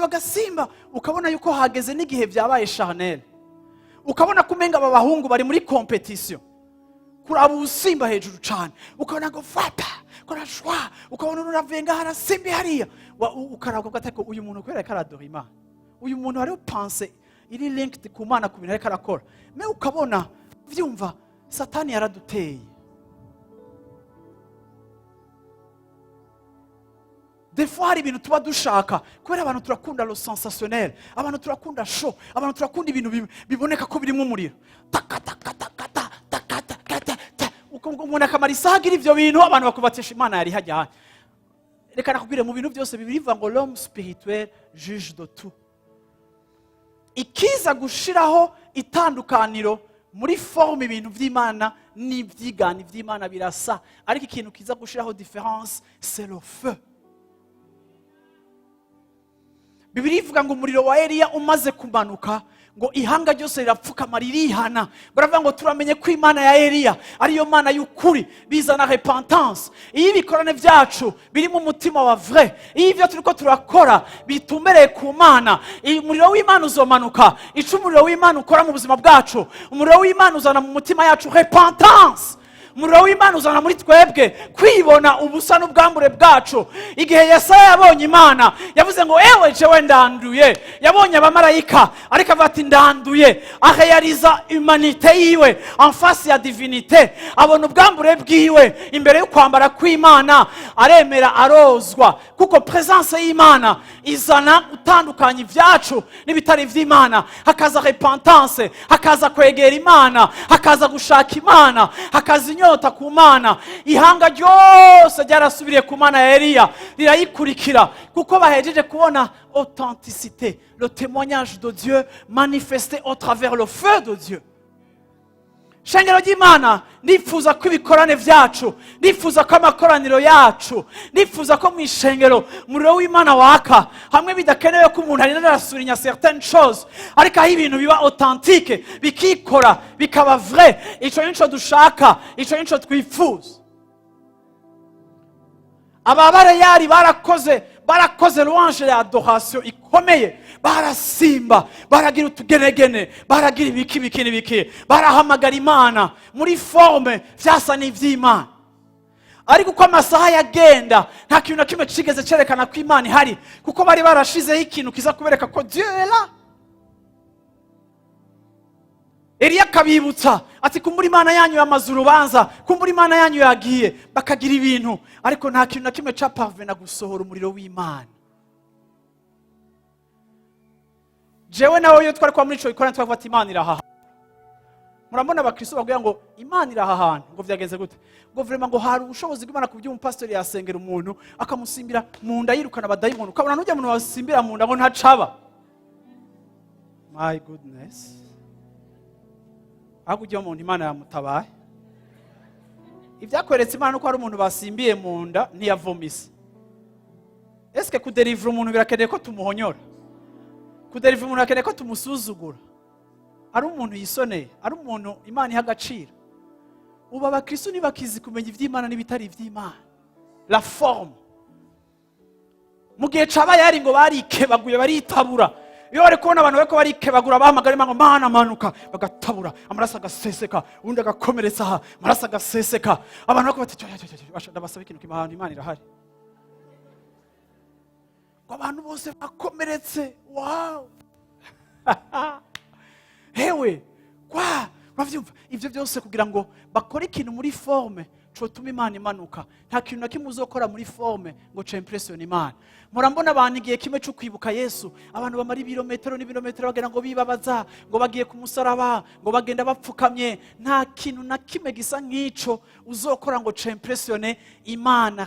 bagasimba, ukabona yuko hageze n'igihe vyabaye charnel. Ukabona kumenga aba bahungu bari muri competition. Kuraba usimba hejuru cyane. Ukabona ngo fata, kora shwa, ukabona uravenga harasimbi hariya. Ukaraba gatako uyu muntu kwera karadora Imana. Uyu muntu hari upense iri linked ku Mana ku bintu ariko arakora. Me ukabona vyumva Satani yaraduteye. Des fois hari ibintu tuba dushaka kubera abantu turakunda lo sensationnel, abantu turakunda show, abantu turakunda ibintu biboneka ko birimo umuriro. Umuntu akamara isaha agira ivyo bintu abantu bakubatisha Imana yari hajya. Reka nakubwire mu bintu byose bibiva ngo l'homme spirituel juge de tout. Ikiza gushiraho itandukaniro muri forme ibintu vy'Imana n'ivyigana vy'Imana birasa, ariko ikintu kiza gushiraho différence c'est le feu. Bibiliya ivuga ngo umuriro wa Eliya umaze kumanuka ngo ihanga ryose rirapfukama ririhana. Baravuga ngo turamenye ko Imana ya Eliya ariyo Mana y'ukuri, bizana repentance. Iyo ibikorane vyacu biri mu mutima wa vrai, iyo ivyo turiko turakora bitumbereye ku Mana, umuriro w'Imana uzomanuka. Ico umuriro w'Imana ukora mu buzima bwacu, umuriro w'Imana uzana mu mutima yacu repentance. Umuriro w'Imana uzana muri twebwe kwibona ubusa n'ubwambure bwacu. Igihe Yesaya yabonye Imana yavuze ngo ewe jewe ndanduye, yabonye abamarayika ariko avuga ati ndanduye, arealiza humanité yiwe en face ya divinité, abona ubwambure bwiwe imbere yo kwambara kw'Imana, aremera arozwa kuko presence y'Imana izana utandukanye ivyacu n'ibitari vy'Imana. Hakaza repentance, hakaza kwegera Imana, hakaza gushaka Imana, hakaza inyota ku Mana. Ihanga ryose ryarasubiriye ku Mana ya Eliya rirayikurikira kuko bahejeje kubona authenticité, le témoignage de Dieu manifesté au travers le feu de Dieu. Shengero ry'Imana, nifuza ko ibikorane vyacu, nifuza ko amakoraniro yacu, nifuza ko mwishengero umuriro w'Imana waka, hamwe bidakenewe ko umuntu arina arasurinya certaines choses, ariko aho ibintu biba authentique, bikikora, bikaba vrai. Ico nico dushaka, ico nico twifuza. Ababareyari barakoze louange ya adoration ikomeye, barasimba, baragira utugenegene, baragira ibiki, barahamagara Imana muri forme vyasa n'ivy'Imana. Ariko uko amasaha yagenda nta kintu na kimwe cigeze cerekana ko Imana ihari, kuko bari barashizeho ikintu kiza kubereka ko Dieu est là. Eliya kabibutsa ati kumbura Imana yanyu yamaze urubanza, kumbura Imana yanyu yagiye, bakagira ibintu ariko nta kintu na kimwe caparvena gusohora umuriro w'Imana. jewe nawe iyo twari kwa muri ico gikorane twavuga ati Imana iraha. Murabona abakristo bavuga ngo Imana iraha hantu, ngo vyagenze gute? Ngo vraiment ngo hari ubushobozi bw'Imana ku by'umupastori yasengera umuntu akamusimbira mu nda yirukana abadayimoni, ukabona n'ujya muntu wasimbira mu nda ngo ntacaba. My goodness. Ahubwo ujya umuntu Imana yamutabaye. Ivyakweretse Imana ko hari umuntu basimbiye mu nda ntiyavomisa. Eske kuderivura umuntu birakeneye ko tumuhonyora? Kuderivura umuntu birakeneye ko tumusuzugura? Ari umuntu yisoneye, ari umuntu Imana iha agaciro. Ubu abakristo ntibakizi kumenya ivy'Imana n'ibitari ivy'Imana. La forme. Mu gihe caba yari ngo barikebaguye baritabura. Iyo bari kubona abantu bariko barikebagura bahamagara Imana ngo Mana manuka, bagatabura amaraso agaseseka, undi agakomeretsa aha, amaraso agaseseka. Abantu bako bati ndabasaba ikintu kimahano, Imana irahari. Ngo abantu bose bakomeretse. Wow. Hewe, kwa, uravyumva ivyo byose kugira ngo bakore ikintu muri forme cotuma Imana imanuka. Nta kintu na kimwe uzokora muri forme ngo ce impression Imana. Murambona abantu igihe kimwe cyo kwibuka Yesu, abantu bamara ibirometero n'ibirometero bagenda ngo bibabaza, ngo bagiye ku musaraba, ngo bagenda bapfukamye. Nta kintu na kimwe gisa nk'ico uzokora ngo ce impression Imana.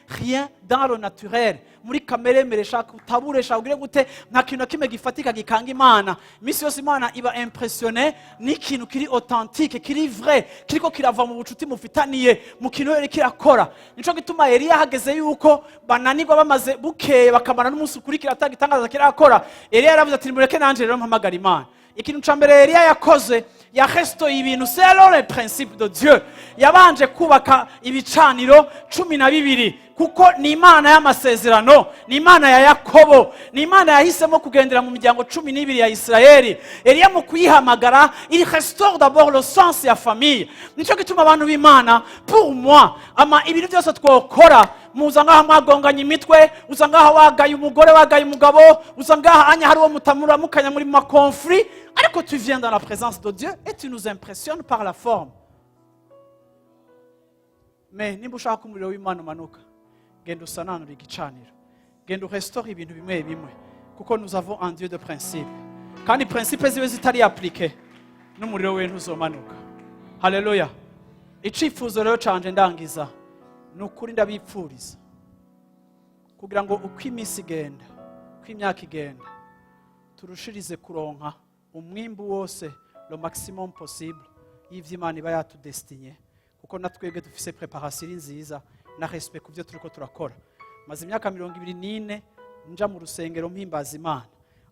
Rien dans le naturel. Muri kamere mere shaka utabure shaka ugire gute, nta kintu na kimwe gifatika gikanga Imana. Misi yose Imana iba impressionné n'ikintu kiri authentique, kiri vrai, kiriko kirava mu bucuti mufitaniye, mu kintu yari kirakora. Nico gituma Eliya hageze yuko bananirwa bamaze bukeye bakamara n'umunsi ukurikira atagitangaza kirakora. Eliya yaravuze ati mureke nanje rero mpamagara Imana. Ikintu ca mbere Eliya yakoze, yarestoye ibintu selon les principes de Dieu. Yabanje kubaka ibicaniro 12 kuko ni Imana y'amasezerano, ni Imana ya Yakobo, ni Imana yahisemo kugendera mu miryango 12 ya Israeli. Eliya mu kuyihamagara, il restaure d'abord le sens ya famille. Nico gituma abantu b'Imana, pour moi, ama ibintu byose twokora, muza ngaha mwagonganya imitwe, uza ngaha wagaye umugore wagaye umugabo, uza ngaha anya hari uwo mutamura mukanya muri ma conflit, ariko tu viens dans la présence de Dieu et tu nous impressionnes par la forme. Mais nimba ushaka umuriro w'Imana umanuka, genda usananura igicaniro, genda restore ibintu bimwe bimwe, kuko nous avons un Dieu de principe. Kandi principe ziwe zitari appliqué, n'umuriro we ntuzomanuka. Haleluya. Icifuzo rero canje ndangiza, nukuri ndabipfuriza kugira ngo uko iminsi igenda, uko imyaka igenda, turushirize kuronka umwimbu wose le maximum possible y'ivy'Imana iba yatudestinye, kuko natwebwe dufise preparation nziza na respect kuvyo turiko turakora. Maze imyaka 24 nja mu rusengero mpimbaza Imana,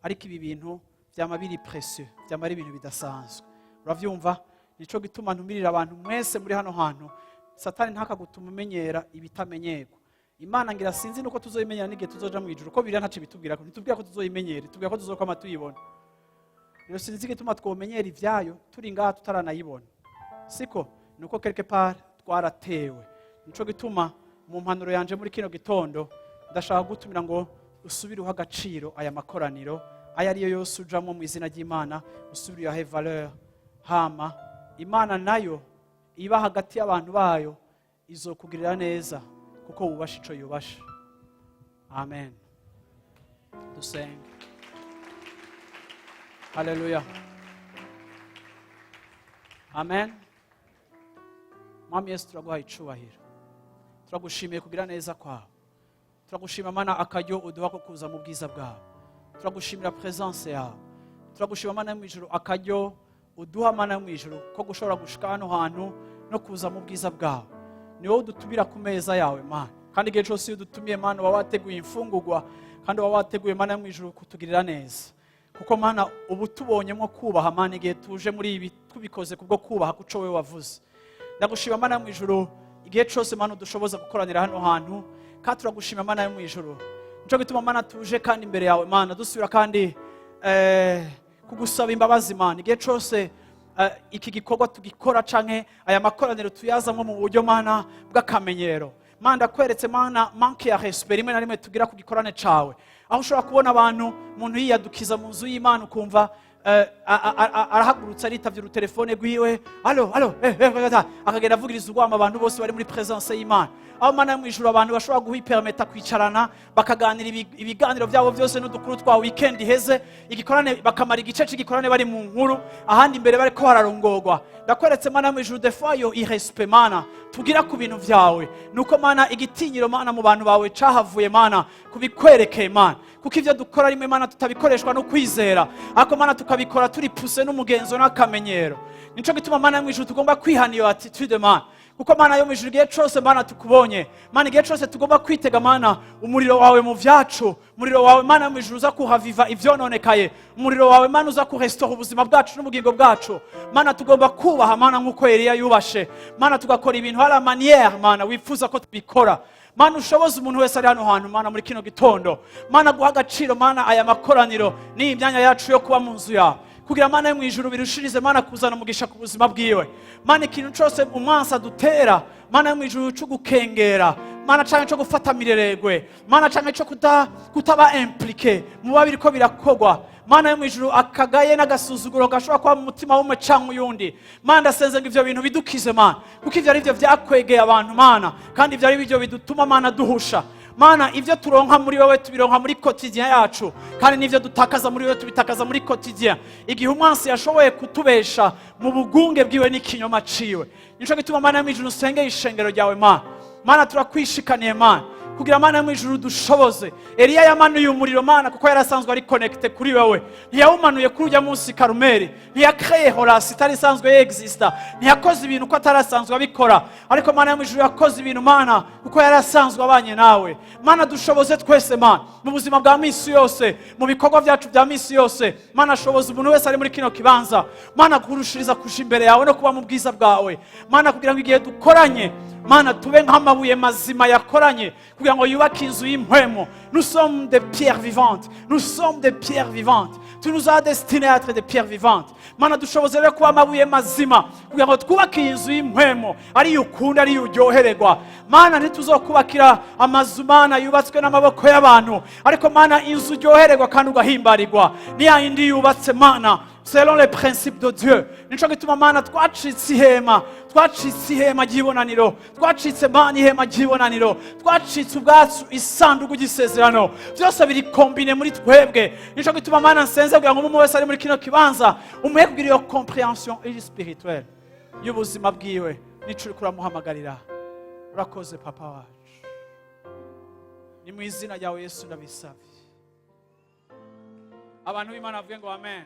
ariko ibi bintu vyama biri précieux, vyama ari ibintu bidasanzwe. Uravyumva? Nico gituma ntumirira abantu mwese muri hano hantu, Satani ntakagutuma umenyera ibitamenyerwa. Imana ngira sinzi nuko tuzoyimenyera n'igihe tuzoja mu ijuru, ko biriya ntaci bitubwira ko ntitubwira ko tuzoyimenyera, tubwira ko tuzokwama tuyibona. Rero sinzi gituma twomenyera ivyayo turi ngaha tutaranayibona. Siko nuko quelque part twaratewe. Nico gituma mu mpanuro yanje muri kino gitondo ndashaka gutumira ngo usubire uha agaciro aya makoraniro, aya ariyo yose ujamwo mu izina ry'Imana, usubire uyahe valeur. Hama Imana nayo iba hagati y'abantu bayo izokugirira neza kuko wubasha ico yubasha. Amen. Dusenge. Haleluya. Amen. Mwami Yesu turaguhaye icubahiro, turagushimiye kugira neza kwawe, turagushima Mana akaryo uduha ko kuza mu bwiza bwawe, turagushimira presence yawe, turagushima Mana mu ijuru akaryo uduha Mana mu ijuru ko gushobora gushika hano hantu no kuza mu bwiza bwawe. Ni wowe udutumira ku meza yawe Mana, kandi igihe cyose udutumiye Mana waba wateguye imfungurwa, kandi waba wateguye Mana mu ijuru kutugirira neza, kuko Mana ubu tubonyemo kubaha Mana igihe tuje muri ibi tubikoze kubwo kubaha kuco wewe wavuze. Ndagushima Mana mu ijuru igihe cyose Mana udushoboza gukoranira hano hantu, kandi turagushima Mana mu ijuru. Nico gituma Mana tuje kandi imbere yawe Mana dusubira kandi kugusaba imbabazi Mana igihe cyose iki gikorwa tugikora canke aya makoraniro tuyazamwe mu buryo Mana bw'akamenyero. Mana ndakweretse Mana manque ya respect rimwe na rimwe tugira ku gikorane cawe, aho ushobora kubona abantu umuntu yiyadukiza mu nzu y'Imana ukumva arahagurutse aritavye urutelefone rwiwe, alo akagenda avugiriza urwamo abantu bose bari muri presence y'Imana. Aho Mana mu ijuru abantu bashobora guhipermeta kwicarana bakaganira ibiganiro byabo byose n'udukuru twa weekend iheze, igikorane bakamara igice cy'igikorane bari mu nkuru, ahandi imbere bari ko hararongorwa. Ndakweretse Mana mu ijuru defayo irespect Mana tugira ku bintu vyawe, nuko Mana igitinyiro Mana mu bantu bawe cahavuye Mana kubikwerekeye Mana, kuko ivyo dukora rimwe Mana tutabikoreshwa no kwizera, ariko Mana tukabikora turi puse n'umugenzo n'akamenyero. Nico gituma Mana mu ijuru tugomba kwihana iyo attitude Mana, kuko Mana yo mu ijuru igihe cyose Mana tukubonye Mana, igihe cyose tugomba kwitega Mana umuriro wawe mu vyacu, umuriro wawe Mana mu ijuru uza kuhaviva ivyononekaye, umuriro wawe Mana uza kurestore ubuzima bwacu n'ubugingo bwacu Mana. Tugomba kubaha Mana nk'uko Eliya yubashe Mana, tugakora ibintu à la manière Mana wifuza ko tubikora Mana. Ushoboza umuntu wese ari hano hantu Mana muri kino gitondo Mana, guha agaciro Mana aya makoraniro ni imyanya yacu yo kuba mu nzu yawe, kugira Mana yo mu ijuru birushirize Mana kuzana umugisha ku buzima bwiwe Mana. Ikintu cyose umwansi dutera Mana yo mu ijuru cyo gukengera Mana, canke cyo gufata mireregwe Mana, canke cyo kutaba impliqué mu babiri ko birakogwa Mana yo mu ijuru, akagaye n'agasuzuguro gashobora kuba mu mutima w'umwe canke uyundi Mana, ndasenze ngo ivyo bintu bidukize Mana, kuko ivyo ari byo vyakwegeye abantu Mana, kandi ivyo ari byo bidutuma Mana duhusha Mana. Ivyo turonka muri wowe tubironka muri quotidien yacu, kandi n'ivyo dutakaza muri wowe tubitakaza muri quotidien. Igihe umwansi yashoboye kutubesha mu bugunge bwiwe n'ikinyoma ciwe, nico gituma Mana yo mu ijuru usengeye ishengero ryawe Mana. Mana turakwishikaniye Mana, kugira Mana yo mu ijuru dushoboze. Eliya yamanuye umuriro Mana kuko yarasanzwe ari connected kuri wewe, ntiyawumanuye kuri ujya munsi Karumeli, ntiyacreye Horasi itari isanzwe exista, ntiyakoze ibintu ko atarasanzwe abikora, ariko Mana yo mu ijuru yakoze ibintu Mana kuko yarasanzwe abanye nawe Mana. Dushoboze twese Mana mu buzima bwa misi yose, mu bikorwa byacu bya misi yose Mana. Shoboza umuntu wese ari muri kino kibanza Mana kurushiriza kuja imbere yawe no kuba mu bwiza bwawe Mana, kugira ngo igihe dukoranye Mana tube nk'amabuye mazima yakoranye kugira ngo yubake inzu y'impwemo. Nous sommes des pierres vivantes, nous sommes des pierres vivantes, tu nous as destinés à être des pierres vivantes Mana. Dushoboze rero kuba amabuye mazima kugira ngo twubake inzu y'impwemo ariyo ukunda, ariyo uryohererwa Mana. Ntituzokubakira amazu Mana yubatswe n'amaboko y'abantu, ariko Mana inzu uryohererwa kandi ugahimbarirwa ni ya yindi yubatse Mana selon les principes de Dieu. Nico gituma Mana twacitse ihema ry'ibonaniro, twacitse Mana ihema ry'ibonaniro, twacitse ubwacu isanduku y'isezerano, byose biri kombine muri twebwe. Nico gituma Mana nsenze kugira ngo umuntu wese ari muri kino kibanza umuhe kugira iyo compréhension spirituelle y'ubuzima bwiwe nico uri kuramuhamagarira. Urakoze Papa wacu, ni mu izina ryawe Yesu ndabisabye. Abantu b'Imana bavuge ngo amen.